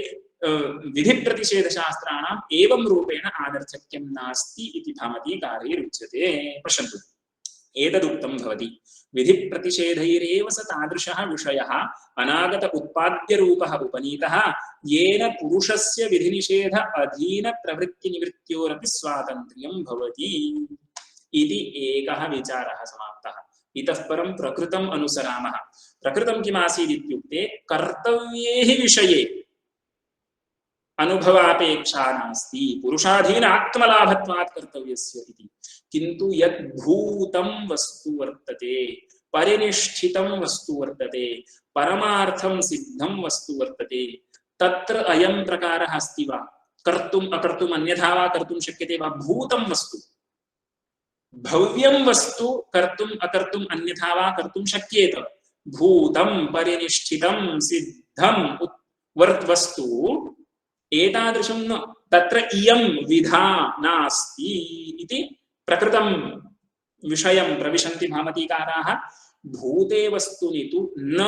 विधिप्रतिषेधशास्त्राणाम् एवं रूपेण आनर्थक्यं नास्ति इति भामतीकारैरुच्यते। पश्यन्तु, एतदुक्तं भवति विधिप्रतिषेधैरेव स तादृशः विषयः अनागत उत्पाद्यरूपः उपनीतः येन पुरुषस्य विधिनिषेध अधीन प्रवृत्तिनिवृत्त्योरपि स्वातन्त्र्यं भवति इति एकः विचारः समाप्तः। इतः परं प्रकृतम् अनुसरामः। प्रकृतं किमासीत् इत्युक्ते कर्तव्ये हि विषये अनुभवापेक्षा नास्ति, पुरुषाधीन आत्मलाभत्वात् कर्तव्यस्य इति। किन्तु यत् भूतं वस्तु वर्तते, परिनिष्ठितं वस्तु वर्तते, परमार्थं सिद्धं वस्तु वर्तते, तत्र अयं प्रकारः अस्ति वा? कर्तुम् अकर्तुम् अन्यथा वा कर्तुं शक्यते वा? भूतं वस्तु, भव्यं वस्तु कर्तुम् अकर्तुम् अन्यथा वा कर्तुं शक्येत। भूतं परिनिष्ठितं सिद्धं वस्तु एतादृशं न, तत्र इयं विधा नास्ति इति प्रकृतं विषयं प्रविशन्ति भामतीकाराः। भूते वस्तुनि तु न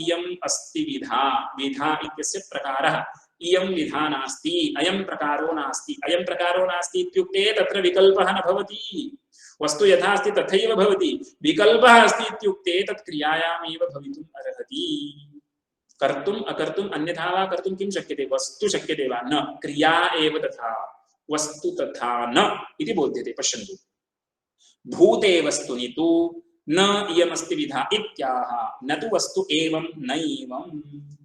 इयम् अस्ति विधा, विधा इत्यस्य प्रकारः, इयं विधा नास्ति, अयं प्रकारो नास्ति। अयं प्रकारो नास्ति इत्युक्ते तत्र विकल्पः न भवति, वस्तु यथा अस्ति तथैव भवति। विकल्पः अस्ति इत्युक्ते तत् क्रियायामेव भवितुम् अर्हति। कर्तुम् अकर्तुम् अन्यथा वा कर्तुं किं शक्यते? वस्तु शक्यते वा? न, क्रिया एव तथा, वस्तु तथा न इति बोध्यते। पश्यन्तु, भूते वस्तुनि तु न इयमस्ति विधा इत्याह, न तु वस्तु एवं नैवम्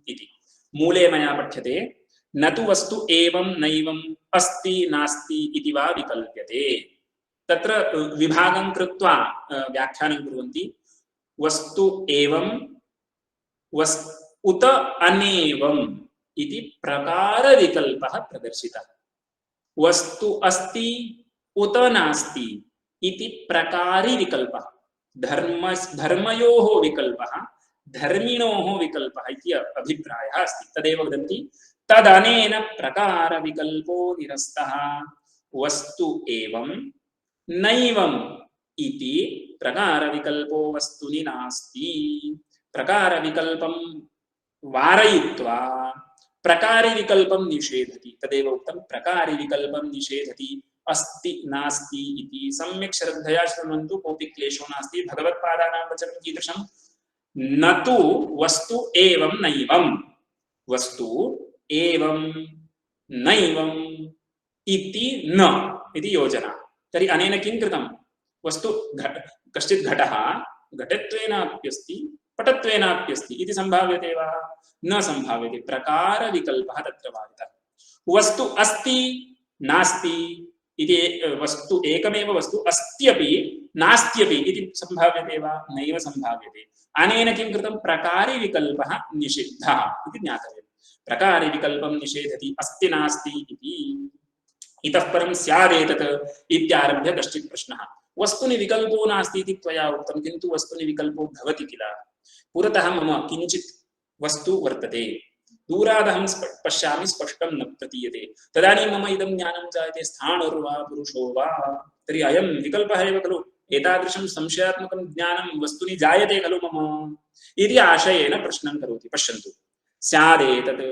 इति। मूले मया पठ्यते न तु वस्तु एवं नैवम् अस्ति नास्ति इति वा विकल्प्यते। तत्र विभागं कृत्वा व्याख्यानं कुर्वन्ति। वस्तु एवं उत अनेवम् इति प्रकार विकल्पः प्रदर्शितः। वस्तु अस्ति उत नास्ति इति प्रकारी विकल्पः, धर्मयोः विकल्पः, धर्मिणोः विकल्पः इति अभिप्रायः अस्ति। तदेव वदन्ति तदनेन प्रकार विकल्पो निरस्तः। वस्तु एवं नैवम् इति प्रकार विकल्पो वस्तुनि नास्ति। प्रकार विकल्पं वारयित्वा प्रकारी विकल्पं निषेधति। तदेव उक्तं प्रकारी विकल्पं निषेधति। अस्ति नास्ति इति सम्यक् श्रद्धया शृण्वन्तु, कोऽपि क्लेशो नास्ति। भगवत्पादानां वचनं कीदृशं? न तु वस्तु एवं नैवं, वस्तु एवं नैवम् इति न इति योजना। तर्हि अनेन किं कृतं? वस्तु कश्चित् घटः घटत्वेनाप्यस्ति पटत्वेनाप्यस्ति इति संभाव्यते वा? न संभाव्यते। प्रकार विकल्पः तत्र वादितः। वस्तु अस्ति नास्ति इति, वस्तु एकमेव वस्तु अस्त्यपि नास्त्यपि इति संभाव्यते वा? नैव संभाव्यते। अनेन किं कृतं? प्रकारी विकल्पः निषिद्धः इति ज्ञातव्यम्। प्रकारी विकल्पं निषेधति अस्ति नास्ति इति। इतः परं स्यादेतत् इत्यारभ्य कश्चित् प्रश्नः। वस्तुनि विकल्पो नास्ति इति त्वया उक्तं, किन्तु वस्तुनि विकल्पो भवति किल? पुरतः मम किञ्चित् वस्तु वर्तते, दूरादहं पश्यामि, स्पष्टं न प्रतीयते, तदानीं मम इदं ज्ञानं जायते स्थाणुर्वा पुरुषो वा। तर्हि अयं विकल्पः एव खलु? एतादृशं संशयात्मकं ज्ञानं वस्तुनि जायते खलु मम इति आशयेन प्रश्नं करोति। पश्यन्तु, स्यादेतत्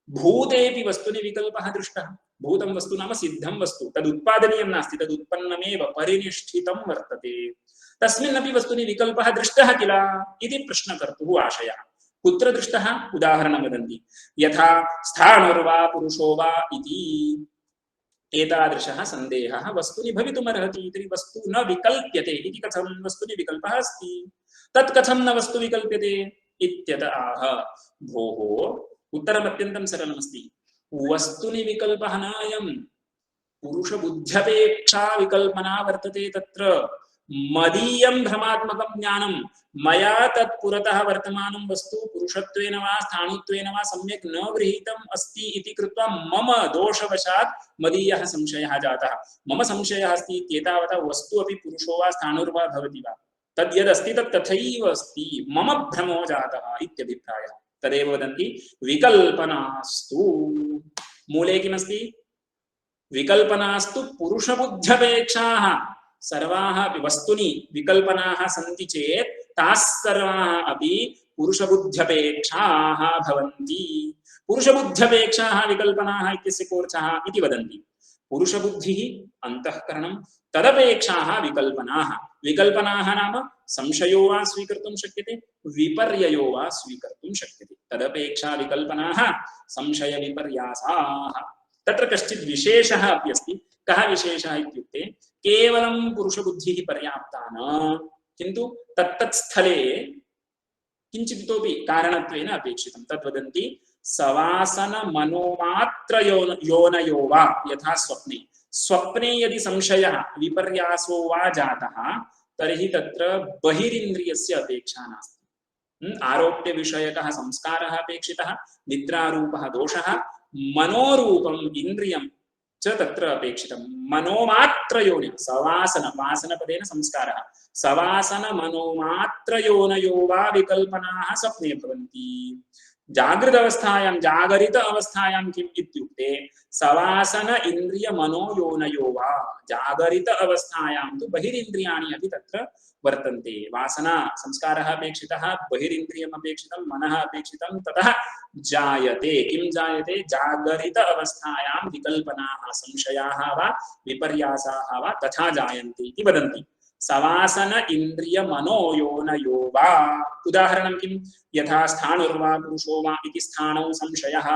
भूतेऽपि वस्तुनि विकल्पः दृष्टः। भूतं वस्तु नाम सिद्धं वस्तु, तदुत्पादनीयं नास्ति, तदुत्पन्नमेव परिनिष्ठितं वर्तते। तस्मिन्नपि वस्तुनि विकल्पः दृष्टः किल इति प्रश्नकर्तुः आशयः। कुत्र दृष्टः? उदाहरणं वदन्ति, यथा स्थाणुर्वा पुरुषो वा इति। एतादृशः सन्देहः वस्तुनि भवितुमर्हति। तर्हि वस्तु न विकल्प्यते इति कथं? वस्तुनि विकल्पः अस्ति, तत् कथं न वस्तु विकल्प्यते इत्यत आह। भोः, उत्तरम् अत्यन्तं सरलमस्ति। वस्तुनि विकल्पः नायं, पुरुषबुद्ध्यपेक्षा विकल्पना वर्तते तत्र। मदीयं भ्रमात्मकं ज्ञानं मया तत्पुरतः वर्तमानं वस्तु पुरुषत्वेन वा स्थाणुत्वेन वा सम्यक् न गृहीतम् अस्ति इति कृत्वा मम दोषवशात् मदीयः संशयः जातः। मम संशयः अस्ति एतावता वस्तु अपि पुरुषो वा स्थाणुर्वा भवति वा, तद् यदस्ति तत् तथैव अस्ति, मम भ्रमो जातः इत्यभिप्रायः। तदेव वदन्ति विकल्पनास्तु। मूले किमस्ति? विकल्पनास्तु पुरुषबुद्ध्यपेक्षाः सर्वाः अपि वस्तुनि विकल्पनाः सन्ति चेत् ताः सर्वाः अपि पुरुषबुद्ध्यपेक्षाः भवन्ति। पुरुषबुद्ध्यपेक्षाः विकल्पनाः इत्यस्य कोऽर्थः इति वदन्ति। पुरुषबुद्धिः अन्तःकरणं, तदपेक्षाः विकल्पनाः। विकल्पनाः नाम संशयो वा स्वीकर्तुं शक्यते, विपर्ययो वा स्वीकर्तुं शक्यते। तदपेक्षा विकल्पनाः संशयविपर्यासाः। तत्र कश्चित् विशेषः अपि अस्ति। कः विशेषः इत्युक्ते केवलं पुरुषबुद्धिः पर्याप्ता न, किन्तु तत्तत् स्थले किञ्चित् इतोपि कारणत्वेन अपेक्षितं। तद्वदन्ति सवासन मनोमात्र योनयो वा यथा स्वप्ने। स्वप्ने यदि संशयः विपर्यासो वा जातः तर्हि तत्र बहिरिन्द्रियस्य अपेक्षा नास्ति। आरोप्य विषयकः संस्कारः अपेक्षितः, निद्रारूपः दोषः, मनोरूपम् इन्द्रियं च तत्र अपेक्षितं। मनोमात्रयोनि सवासन, वासनपदेन संस्कारः, सवासन मनोमात्रयोनयो वा विकल्पनाः स्वप्ने भवन्ति। जागृत अवस्थायां, जागरित अवस्थायां किम् इत्युक्ते सवासन इन्द्रिय मनोयोनयो वा। जागरित अवस्थायां तु बहिरिन्द्रियाणि अपि तत्र वर्तन्ते। वासना संस्कारः अपेक्षितः, बहिरिन्द्रियम् अपेक्षितं, मनः अपेक्षितं, ततः जायते। किं जायते? जागरित अवस्थायां विकल्पनाः, संशयाः वा विपर्यासाः वा तथा जायन्ते इति वदन्ति। सवासन इन्द्रिय मनोयोनयो वा। उदाहरणं किं? यथा स्थाणुर्वा पुरुषो वा इति स्थाणौ संशयः,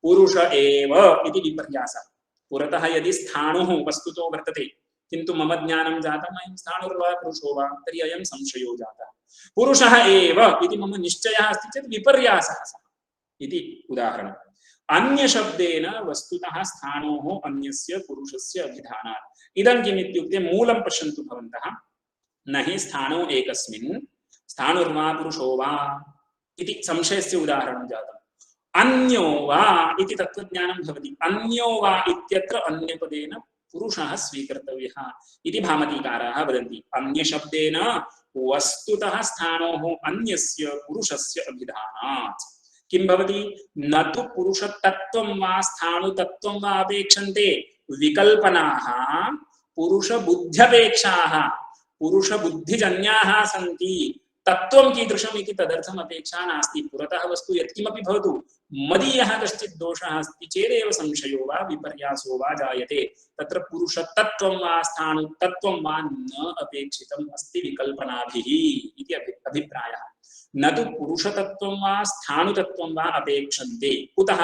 पुरुष एव इति विपर्यासः। पुरतः यदि स्थाणुः वस्तुतो वर्तते किन्तु मम ज्ञानं जातम् अयं स्थाणुर्वा पुरुषो वा, तर्हि अयं संशयो जातः। पुरुषः एव इति मम निश्चयः अस्ति चेत् विपर्यासः सः इति उदाहरणम्। अन्यशब्देन वस्तुतः स्थाणोः अन्यस्य पुरुषस्य अभिधानात्। इदं किम् इत्युक्ते मूलं पश्यन्तु भवन्तः। न हि स्थाणौ एकस्मिन् स्थाणुर्वा पुरुषो वा इति संशयस्य उदाहरणं जातम्। अन्यो वा इति तत्त्वज्ञानं भवति। अन्यो वा इत्यत्र अन्यपदेन पुरुषः स्वीकर्तव्यः इति भामतीकाराः वदन्ति। अन्यशब्देन वस्तुतः स्थाणोः अन्यस्य पुरुषस्य अभिधानात्। किं भवति? न तु पुरुषतत्त्वं वा स्थाणुतत्त्वं वा अपेक्षन्ते, विकल्पनाः पुरुषबुद्ध्यपेक्षाः, पुरुषबुद्धिजन्याः सन्ति। तत्त्वं कीदृशम् इति तदर्थम् अपेक्षा नास्ति। पुरतः वस्तु यत्किमपि भवतु, मदीयः कश्चित् दोषः अस्ति चेदेव संशयो वा विपर्यासो वा जायते। तत्र पुरुषतत्त्वं वा स्थाणुतत्त्वं वा न अपेक्षितम् अस्ति विकल्पनाभिः इति अभिप्रायः। न तु पुरुषतत्त्वं वा स्थाणुतत्त्वं वा अपेक्षन्ते। कुतः?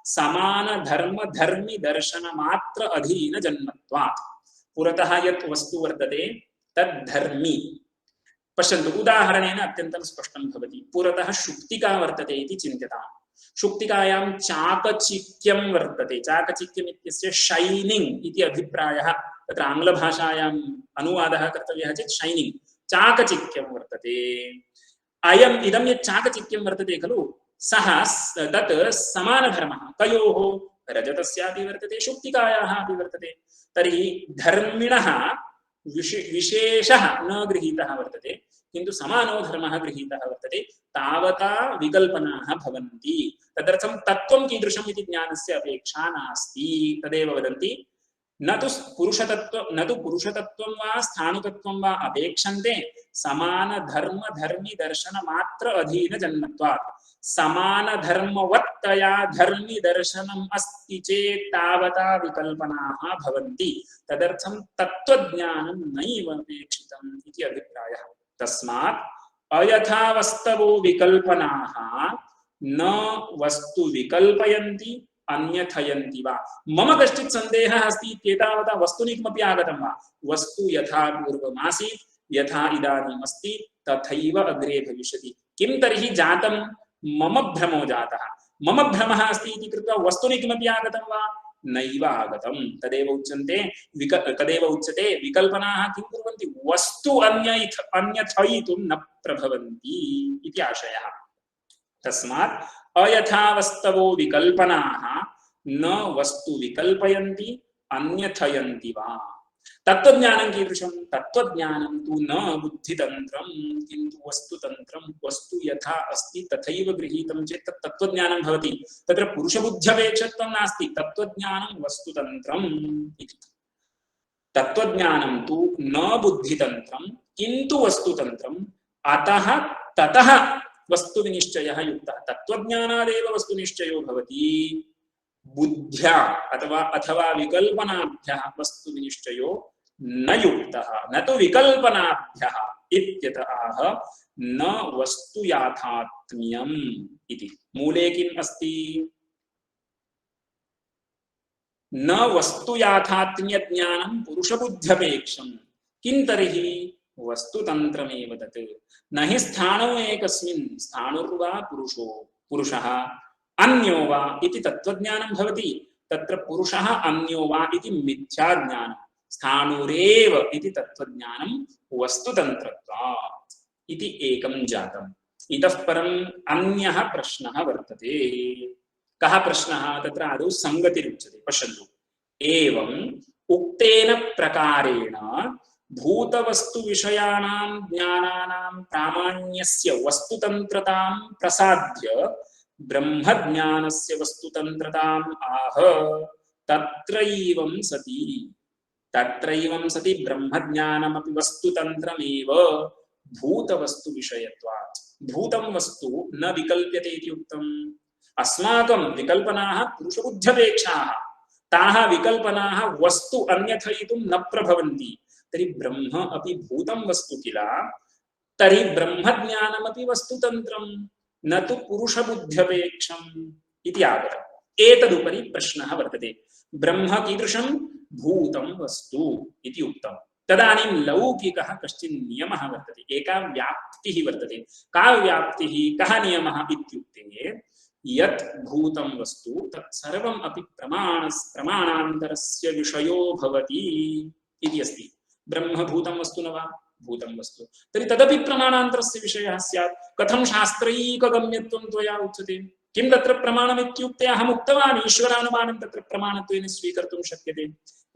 समान धर्म धर्मि दर्शन मात्र अधीन जन्मत्वात्। पुरतः यत् वस्तु वर्तते तद्धर्मी। पश्यन्तु, उदाहरणेन अत्यन्तं स्पष्टं भवति। पुरतः शुक्तिका वर्तते इति चिन्त्यताम्। शुक्तिकायां चाकचिक्यं वर्तते। चाकचिक्यम् इत्यस्य शैनिङ्ग् इति अभिप्रायः। तत्र आङ्ग्लभाषायाम् अनुवादः कर्तव्यः चेत् शैनिङ्ग्, चाकचिक्यं वर्तते। इदं यत् चाकचिक्यं वर्तते खलु, सः तत् समानधर्मः कयोः? रजतस्यापि वर्तते, शुक्तिकायाः अपि वर्तते। तर्हि धर्मिणः विशेषः न गृहीतः वर्तते, किन्तु समानो धर्मः गृहीतः वर्तते। तावता विकल्पनाः भवन्ति। तदर्थं तत्त्वं कीदृशम् इति ज्ञानस्य अपेक्षा नास्ति। तदेव वदन्ति न तु पुरुषतत्त्वं वा स्थाणुतत्त्वं वा अपेक्षन्ते, समान धर्म धर्मि दर्शन मात्र अधीन जन्मत्वात्। समान धर्मवत्तया धर्मि दर्शनम् अस्ति चेत् तावता विकल्पनाः भवन्ति। तदर्थं तत्त्वज्ञानं नैव अपेक्षितम् इति अभिप्रायः। तस्मात् अयथावस्तवो विकल्पनाः न वस्तु विकल्पयन्ति अन्यथयन्ति वा। मम कश्चित् सन्देहः अस्ति इत्येतावता वस्तुनि किमपि आगतं वा, वस्तु यथा पूर्वमासीत् यथा इदानीम् अस्ति तथैव अग्रे भविष्यति। किं तर्हि जातं? मम भ्रमो जातः। मम भ्रमः अस्ति इति कृत्वा वस्तुनि किमपि आगतं वा, नैव आगतम् तदेव उच्यते विकल्पनाः किं कुर्वन्ति वस्तु अन्यथयितुं न प्रभवन्ति इति आशयः तस्मात् अयथावस्तवो विकल्पनाः न वस्तु विकल्पयन्ति अन्यथयन्ति वा तत्त्वज्ञानं कीदृशं तत्त्वज्ञानं तु न बुद्धितन्त्रं किन्तु वस्तुतन्त्रं वस्तु यथा अस्ति तथैव गृहीतं चेत् तत् तत्त्वज्ञानं भवति तत्र पुरुषबुद्ध्यपेक्षत्वं नास्ति तत्त्वज्ञानं वस्तुतन्त्रम् इति तत्त्वज्ञानं तु न बुद्धितन्त्रं किन्तु वस्तुतन्त्रम् अतः ततः वस्तुनिश्चयः युक्तः तत्त्वज्ञानादेव वस्तुनिश्चयो भवति बुद्ध्या अथवा विकल्पनाभ्यः वस्तुनिश्चयो न युक्तः न तु विकल्पनाभ्यः इत्यतः न वस्तु याथात्म्यम् इति मूले किम् अस्ति न वस्तु याथात्म्य ज्ञानं पुरुषबुद्ध्यपेक्षं किं तर्हि वस्तुतन्त्रमेव तत् न हि स्थाणो एकस्मिन् स्थाणुर्वा पुरुषः अन्यो वा इति तत्त्वज्ञानं भवति तत्र पुरुषः अन्यो वा इति मिथ्याज्ञानं स्थाणुरेव इति तत्त्वज्ञानं वस्तुतन्त्रत्वात् इति एकं जातम् इतः परम् अन्यः प्रश्नः वर्तते कः प्रश्नः तत्र आदौ संगतिरुच्यते पश्यन्तु एवम् उक्तेन प्रकारेण भूतवस्तु विषयाणां ज्ञानानां प्रामाण्यस्य वस्तुतन्त्रतां प्रसाद्य ब्रह्मज्ञानस्य वस्तुतन्त्रताम् आह तत्रैवं सति ब्रह्मज्ञानमपि वस्तुतन्त्रमेव भूतवस्तु विषयत्वात् भूतं वस्तु न विकल्प्यते इति उक्तम् अस्माकं विकल्पनाः पुरुषबुद्ध्यपेक्षाः ताः विकल्पनाः वस्तु अन्यथयितुं न प्रभवन्ति तर्हि ब्रह्म अपि भूतं वस्तु किल तर्हि ब्रह्मज्ञानमपि वस्तुतन्त्रं न तु पुरुषबुद्ध्यपेक्षम् इति आगतम् एतदुपरि प्रश्नः वर्तते ब्रह्म कीदृशं भूतं वस्तु इति उक्तम् तदानीं लौकिकः कश्चित् नियमः वर्तते एका व्याप्तिः वर्तते का व्याप्तिः कः नियमः इत्युक्ते यत् भूतं वस्तु तत् सर्वम् अपि प्रमाणान्तरस्य विषयो भवति इति अस्ति ब्रह्म भूतं वस्तु न वा भूतं वस्तु तर्हि तदपि प्रमाणान्तरस्य विषयः स्यात् कथं शास्त्रैकगम्यत्वं त्वया उच्यते किं तत्र प्रमाणमित्युक्ते अहम् उक्तवान् ईश्वरानुमानं तत्र प्रमाणत्वेन स्वीकर्तुं शक्यते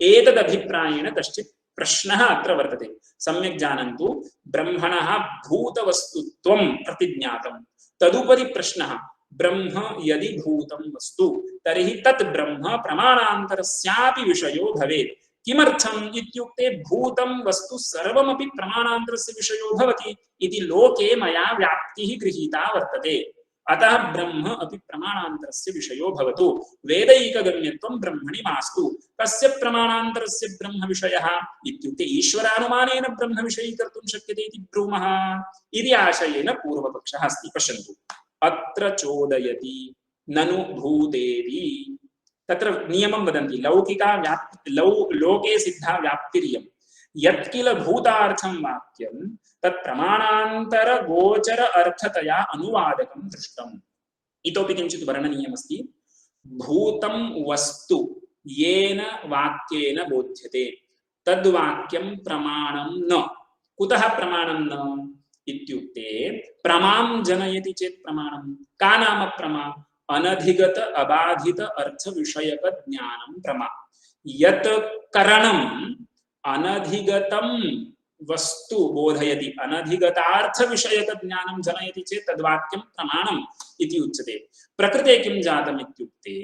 एतदभिप्रायेण कश्चित् प्रश्नः अत्र वर्तते सम्यक् जानन्तु ब्रह्मणः भूतवस्तुत्वं प्रतिज्ञातं तदुपरि प्रश्नः ब्रह्म यदि भूतं वस्तु तर्हि तत् ब्रह्म प्रमाणान्तरस्यापि विषयो भवेत् किमर्थम् इत्युक्ते भूतं वस्तु सर्वमपि प्रमाणान्तरस्य विषयो भवति इति लोके मया व्याप्तिः गृहीता वर्तते अतः ब्रह्म अपि प्रमाणान्तरस्य विषयो भवतु वेदैकगम्यत्वं ब्रह्मणि मास्तु कस्य प्रमाणान्तरस्य ब्रह्म विषयः इत्युक्ते ईश्वरानुमानेन ब्रह्म विषयीकर्तुं शक्यते इति ब्रूमः इति आशयेन पूर्वपक्षः अस्ति पश्यन्तु अत्र चोदयति ननु भूतेति तत्र नियमं वदन्ति लौकिका लोके सिद्धा व्याप्तिरियं यत्किल भूतार्थं वाक्यं तत् प्रमाणान्तर गोचर अर्थतया अनुवादकं दृष्टम् इतोपि किञ्चित् वर्णनीयमस्ति भूतं वस्तु येन वाक्येन बोध्यते तद्वाक्यं प्रमाणं न कुतः प्रमाणं न इत्युक्ते प्रमां जनयति चेत् प्रमाणं का नाम प्रमा अनधिगत अबाधित अर्थ विषयक ज्ञानं प्रमा यत् करणम् अनधिगतं वस्तु बोधयति अनधिगतार्थ विषयक ज्ञानं जनयति चेत् तद्वाक्यं प्रमाणम् इति उच्यते प्रकृते किं जातम् इत्युक्ते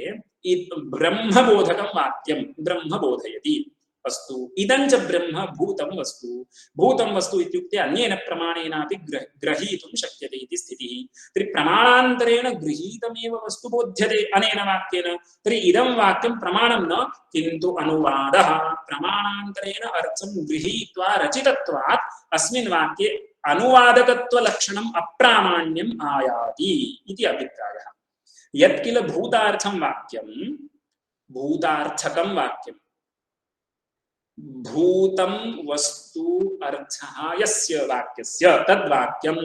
ब्रह्मबोधकं वाक्यं ब्रह्म बोधयति अस्तु इदं च ब्रह्म भूतं वस्तु इत्युक्ते अन्येन प्रमाणेनापि ग्रहीतुं शक्यते इति स्थितिः तर्हि प्रमाणान्तरेण गृहीतमेव वस्तु बोध्यते अनेन वाक्येन तर्हि इदं वाक्यं प्रमाणं न किन्तु अनुवादः प्रमाणान्तरेण अर्थं गृहीत्वा रचितत्वात् अस्मिन् वाक्ये अनुवादकत्वलक्षणम् अप्रामाण्यम् आयाति इति अभिप्रायः यत्किल भूतार्थं वाक्यं भूतार्थकं वाक्यं भूतं वस्तु अर्थः यस्य वाक्यस्य तद्वाक्यं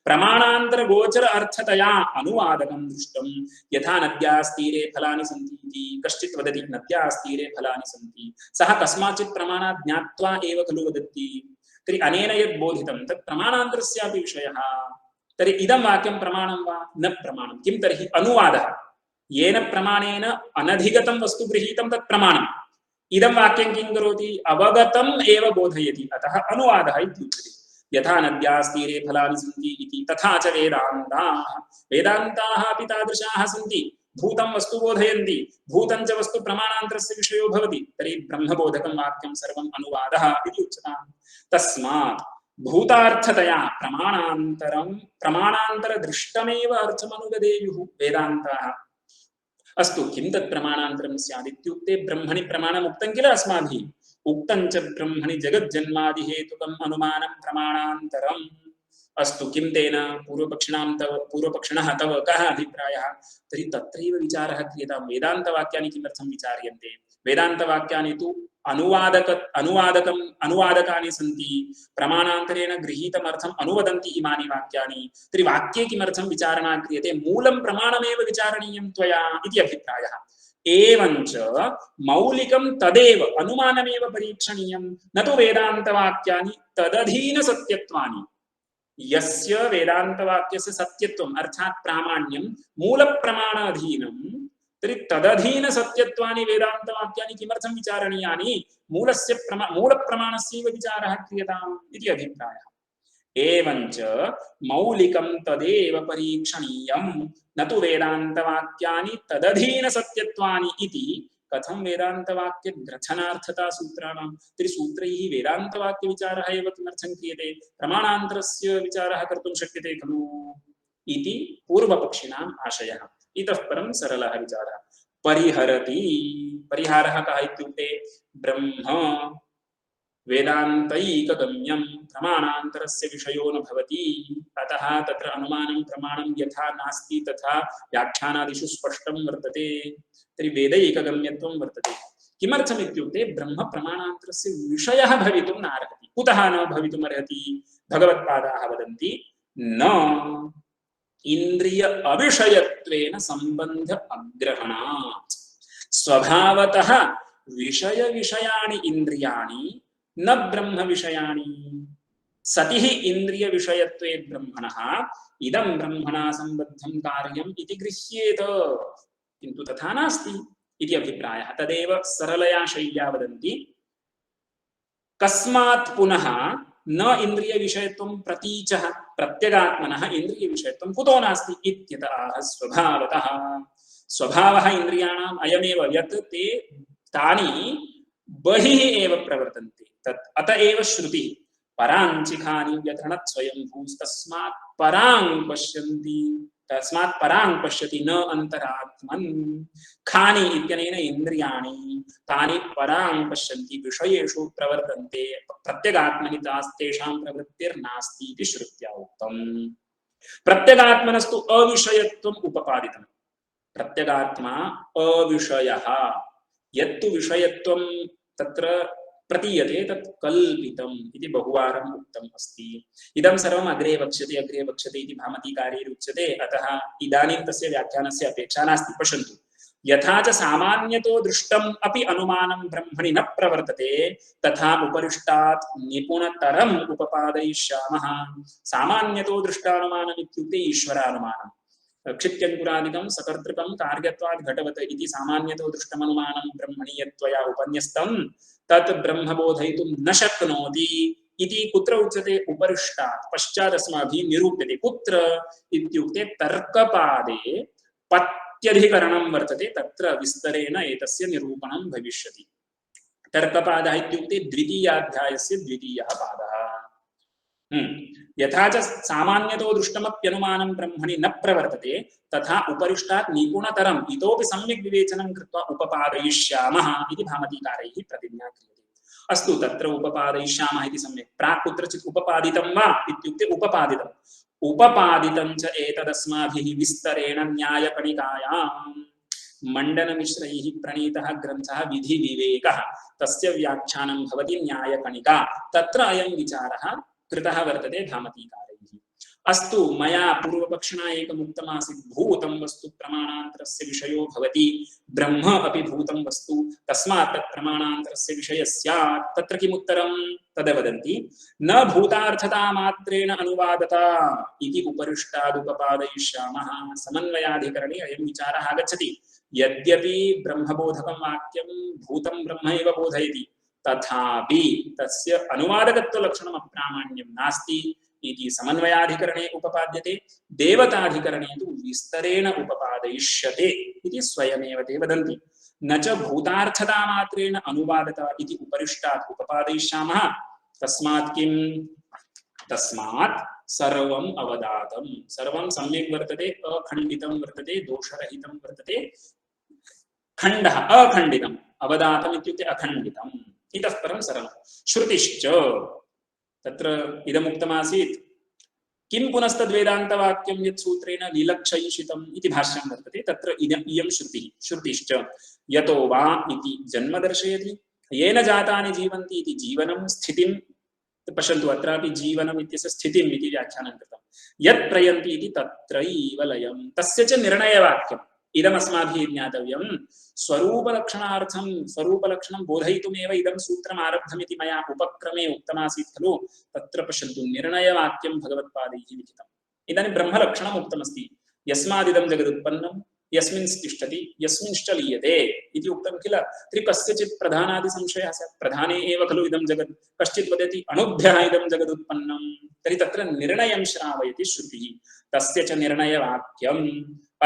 प्रमाणान्तरगोचर अर्थतया अनुवादकं दृष्टं यथा नद्यास्तीरे फलानि सन्ति इति कश्चित् वदति नद्यास्तीरे फलानि सन्ति सः कस्माचित् प्रमाणात् ज्ञात्वा एव खलु वदति तर्हि अनेन यद् बोधितं तत् प्रमाणान्तरस्यापि विषयः तर्हि इदं वाक्यं प्रमाणं वा न प्रमाणं किं तर्हि अनुवादः येन प्रमाणेन अनधिगतं वस्तु गृहीतं तत् प्रमाणम् इदं वाक्यं किं करोति अवगतम् एव बोधयति अतः अनुवादः इत्युच्यते यथा नद्यास्तीरे फलानि सन्ति इति तथा च वेदान्ताः वेदान्ताः अपि तादृशाः सन्ति भूतं वस्तु बोधयन्ति भूतं च वस्तु प्रमाणान्तरस्य विषयो भवति तर्हि ब्रह्मबोधकं वाक्यं सर्वम् अनुवादः इति उच्यताम् तस्मात् भूतार्थतया प्रमाणान्तरदृष्टमेव अर्थमनुवदेयुः वेदान्ताः अस्तु किं तत् प्रमाणान्तरं स्यात् इत्युक्ते ब्रह्मणि प्रमाणम् उक्तं किल अस्माभिः उक्तं च ब्रह्मणि जगज्जन्मादि हेतुकम् अनुमानं प्रमाणान्तरम् अस्तु किं तेन पूर्वपक्षिणः तव कः अभिप्रायः तर्हि तत्रैव विचारः क्रियतां वेदान्तवाक्यानि किमर्थं विचार्यन्ते वेदान्तवाक्यानि तु अनुवादकानि सन्ति प्रमाणान्तरेण गृहीतमर्थम् अनुवदन्ति इमानि वाक्यानि तर्हि वाक्ये किमर्थं विचारणा क्रियते मूलं प्रमाणमेव विचारणीयं त्वया इति अभिप्रायः एवञ्च मौलिकं तदेव अनुमानमेव परीक्षणीयं न तु वेदान्तवाक्यानि तदधीन सत्यत्वानि यस्य वेदान्तवाक्यस्य सत्यत्वम् अर्थात् प्रामाण्यं मूलप्रमाणाधीनं तर्हि तदधीन सत्यत्वानि वेदान्तवाक्यानि किमर्थं विचारणीयानि मूलप्रमाणस्यैव विचारः क्रियताम् इति अभिप्रायः एवञ्च मौलिकं तदेव परीक्षणीयं न तु वेदान्तवाक्यानि तदधीन सत्यत्वानि इति कथं वेदान्तवाक्य ग्रथनार्थता सूत्राणां तर्हि सूत्रैः वेदान्तवाक्यविचारः एव किमर्थं क्रियते प्रमाणान्तरस्य विचारः कर्तुं शक्यते खलु इति पूर्वपक्षिणाम् आशयः इतः परं सरलः विचारः परिहरति परिहारः कः इत्युक्ते ब्रह्म वेदान्तैकगम्यं प्रमाणान्तरस्य विषयो न भवति अतः तत्र अनुमानं प्रमाणं यथा नास्ति तथा व्याख्यानादिषु स्पष्टं वर्तते तर्हि वेदैकगम्यत्वं वर्तते किमर्थम् इत्युक्ते ब्रह्म प्रमाणान्तरस्य विषयः भवितुं नार्हति कुतः न भवितुमर्हति भगवत्पादाः वदन्ति न इन्द्रिय अविषयत्वेन संबंध अग्रहणात् स्वभावतः विषय विषयाणि इन्द्रियाणि न ब्रह्म विषयाणि सतिः इंद्रिय विषयत्वे ब्रह्मणः इदं ब्रह्मणा संबद्धं कार्यम् इति गृह्येत किन्तु तथा नास्ति इति अभिप्रायः तदेव सरलया शैल्या वदन्ति कस्मात् पुनः न इंद्रिय विषयत्वं प्रतीचः प्रत्यगात्मनः इंद्रिय विषयत्वं कुतो नास्ति इत्यतः स्वभावतः स्वभावः इंद्रियाणाम् अयमेव यत् ते तानि बहिः एव प्रवर्तन्ते तत् अत एव श्रुतिः पराञ्चिखानि व्यथणत् स्वयंभूस्तस्मात् परां पश्यन्ति तस्मात् परां पश्यति न अंतरात्मन् खानि इत्यनेन इंद्रियाणि तानि परां पश्यन्ति विषयेषु प्रवर्तन्ते प्रत्यगात्मनि तास्तेषां प्रवृत्तिर्नास्ति इति श्रुत्या उक्तम् प्रत्यगात्मनस्तु अविषयत्वम् उपपादितम् प्रत्यगात्मा अविषयः यत्तु विषयत्वं तत्र प्रतीयते तत् कल्पितम् इति बहुवारम् उक्तम् अस्ति इदं सर्वम् अग्रे वक्ष्यते इति भामतीकार्यैरुच्यते अतः इदानीं तस्य व्याख्यानस्य अपेक्षा नास्ति पश्यन्तु यथा च सामान्यतो दृष्टम् अपि अनुमानं ब्रह्मणि न प्रवर्तते तथा उपरिष्टात् निपुणतरम् उपपादयिष्यामः सामान्यतो दृष्टानुमानम् इत्युक्ते ईश्वरानुमानम् क्षित्यङ्कुरादिकं सकर्तृकं कार्यत्वात् घटवत् इति सामान्यतो दृष्टमनुमानं ब्रह्मणि यत्त्वया उपन्यस्तं तत् ब्रह्म बोधयितुं न शक्नोति इति कुत्र उच्यते उपरिष्टात् पश्चात् अस्माभिः निरूप्यते कुत्र इत्युक्ते तर्कपादे पत्यधिकरणं वर्तते तत्र विस्तरेण एतस्य निरूपणं भविष्यति तर्कपादः इत्युक्ते द्वितीयाध्यायस्य द्वितीयः पादः यथा च सामान्यतो दृष्टमप्यनुमानं ब्रह्मणि न प्रवर्तते तथा उपरिष्टात् निपुणतरम् इतोपि सम्यक् विवेचनं कृत्वा उपपादयिष्यामः इति भामतीकारैः प्रतिज्ञा क्रियते अस्तु तत्र उपपादयिष्यामः इति सम्यक् प्राक् कुत्रचित् उपपादितं वा इत्युक्ते उपपादितं च एतदस्माभिः विस्तरेण न्यायकणिकायां मण्डनमिश्रैः प्रणीतः ग्रन्थः विधिविवेकः तस्य व्याख्यानं भवति न्यायकणिका तत्र अयं विचारः कृतः वर्तते भामतीकारैः। अस्तु मया पूर्वपक्षिणा एकमुक्तमासीत् भूतं वस्तु प्रमाणान्तरस्य विषयो भवति ब्रह्म अपि भूतं वस्तु तस्मात् तत् प्रमाणान्तरस्य विषयः स्यात् तत्र किमुत्तरं तद्वदन्ति न भूतार्थता मात्रेण अनुवादता इति उपरिष्टादुपपादयिष्यामः। समन्वयाधिकरणे अयं विचारः आगच्छति यद्यपि ब्रह्मबोधकं वाक्यं भूतं ब्रह्म एव बोधयति तथापि तस्य अनुवादकत्वलक्षणम् अप्रामाण्यं नास्ति इति समन्वयाधिकरणे उपपाद्यते देवताधिकरणे तु विस्तरेण उपपादयिष्यते इति स्वयमेव ते वदन्ति। न च भूतार्थता मात्रेण अनुवादता इति उपरिष्टात् उपपादयिष्यामः तस्मात् किं तस्मात् सर्वम् अवदातं सर्वं सम्यक् वर्तते अखण्डितं वर्तते दोषरहितं वर्तते खण्डः अखण्डितम् अवदातम् इत्युक्ते अखण्डितम् इतः परं सर्वं श्रुतिश्च तत्र इदमुक्तमासीत् किं पुनस्तद्वेदान्तवाक्यं यत् सूत्रेण विलक्षयिषितम् इति भाष्यं वर्तते तत्र इयं श्रुतिश्च यतो वा इति जन्म दर्शयति येन जातानि जीवन्ति इति जीवनं स्थितिं पश्यन्तु अत्रापि जीवनम् इत्यस्य स्थितिम् इति व्याख्यानं कृतं यत् प्रयन्ति इति तत्रैव लयं तस्य च निर्णयवाक्यम् इदमस्माभिः ज्ञातव्यं स्वरूपलक्षणार्थं स्वरूपलक्षणं बोधयितुमेव इदं सूत्रम् आरब्धमिति मया उपक्रमे उक्तमासीत् खलु तत्र पश्यन्तु निर्णयवाक्यं भगवत्पादैः लिखितम् इदानीं ब्रह्मलक्षणम् उक्तमस्ति यस्मादिदं जगदुत्पन्नं यस्मिन् तिष्ठति यस्मिंश्च लीयते इति उक्तं किल तर्हि कस्यचित् प्रधानादिसंशयः स्यात् प्रधाने एव खलु इदं जगत् कश्चित् वदति अणुभ्यः इदं जगदुत्पन्नं तर्हि तत्र निर्णयं श्रावयति श्रुतिः तस्य च निर्णयवाक्यम्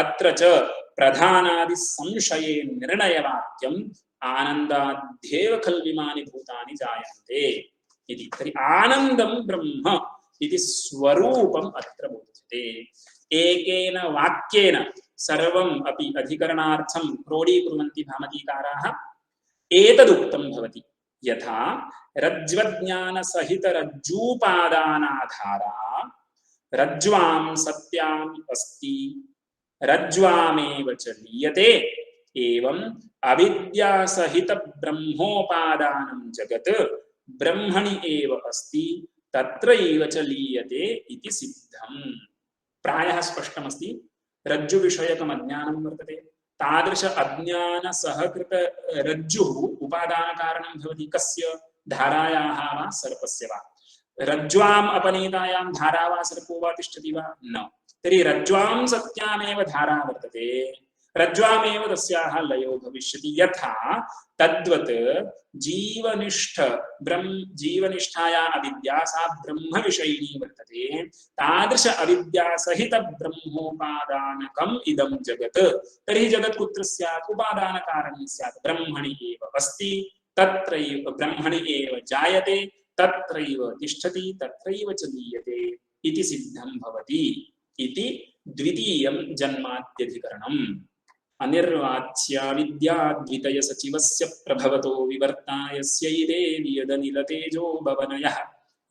अत्र च प्रधानादिसंशये निर्णयवाक्यम् आनन्दाद्येव खल्विमानि भूतानि जायन्ते इति तर्हि आनन्दं ब्रह्म इति स्वरूपम् अत्र बोध्यते एकेन वाक्येन सर्वम् अपि अधिकरणार्थं क्रोडीकुर्वन्ति भामतीकाराः एतदुक्तं भवति यथा रज्ज्वज्ञानसहितरज्जूपादानाधारा रज्ज्वां सत्याम् अस्ति रज्ज्वामेव च लीयते एवं अविद्यासहित ब्रह्मोपादानं जगत् ब्रह्मणि एव अस्ति तत्रैव च लीयते इति सिद्धम्। प्रायः स्पष्टमस्ति रज्जु विषयकम् अज्ञानं वर्तते तादृश अज्ञान सहकृत रज्जुः उपादानकारणं भवति कस्य धारायाः वा सर्पस्य वा रज्ज्वाम् अपनीतायां धारा वा सर्पो वा तिष्ठति वा न तर्हि रज्ज्वां सत्यामेव धारा वर्तते रज्ज्वामेव तस्याः लयो भविष्यति यथा तद्वत् जीवनिष्ठाया अविद्या सा ब्रह्मविषयिणी वर्तते तादृश अविद्यासहित ब्रह्मोपादानकम् इदं जगत् तर्हि जगत् कुत्र स्यात् उपादानकारणं स्यात् ब्रह्मणि एव अस्ति तत्रैव ब्रह्मणि एव जायते तत्रैव तिष्ठति तत्रैव च लीयते इति सिद्धं भवति इति द्वितीयं जन्माद्यधिकरणम्। अनिर्वाच्या विद्या द्वितय सचिवस्य प्रभवतो विवर्तायस्यैदे वियदनिलतेजो भवनयः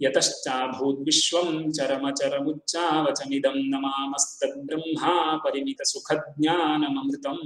यतश्चाभूद्विश्वं चरमचरमुच्चावचमिदं नमामस्तद्ब्रह्मा परिमितसुखज्ञानममृतम्।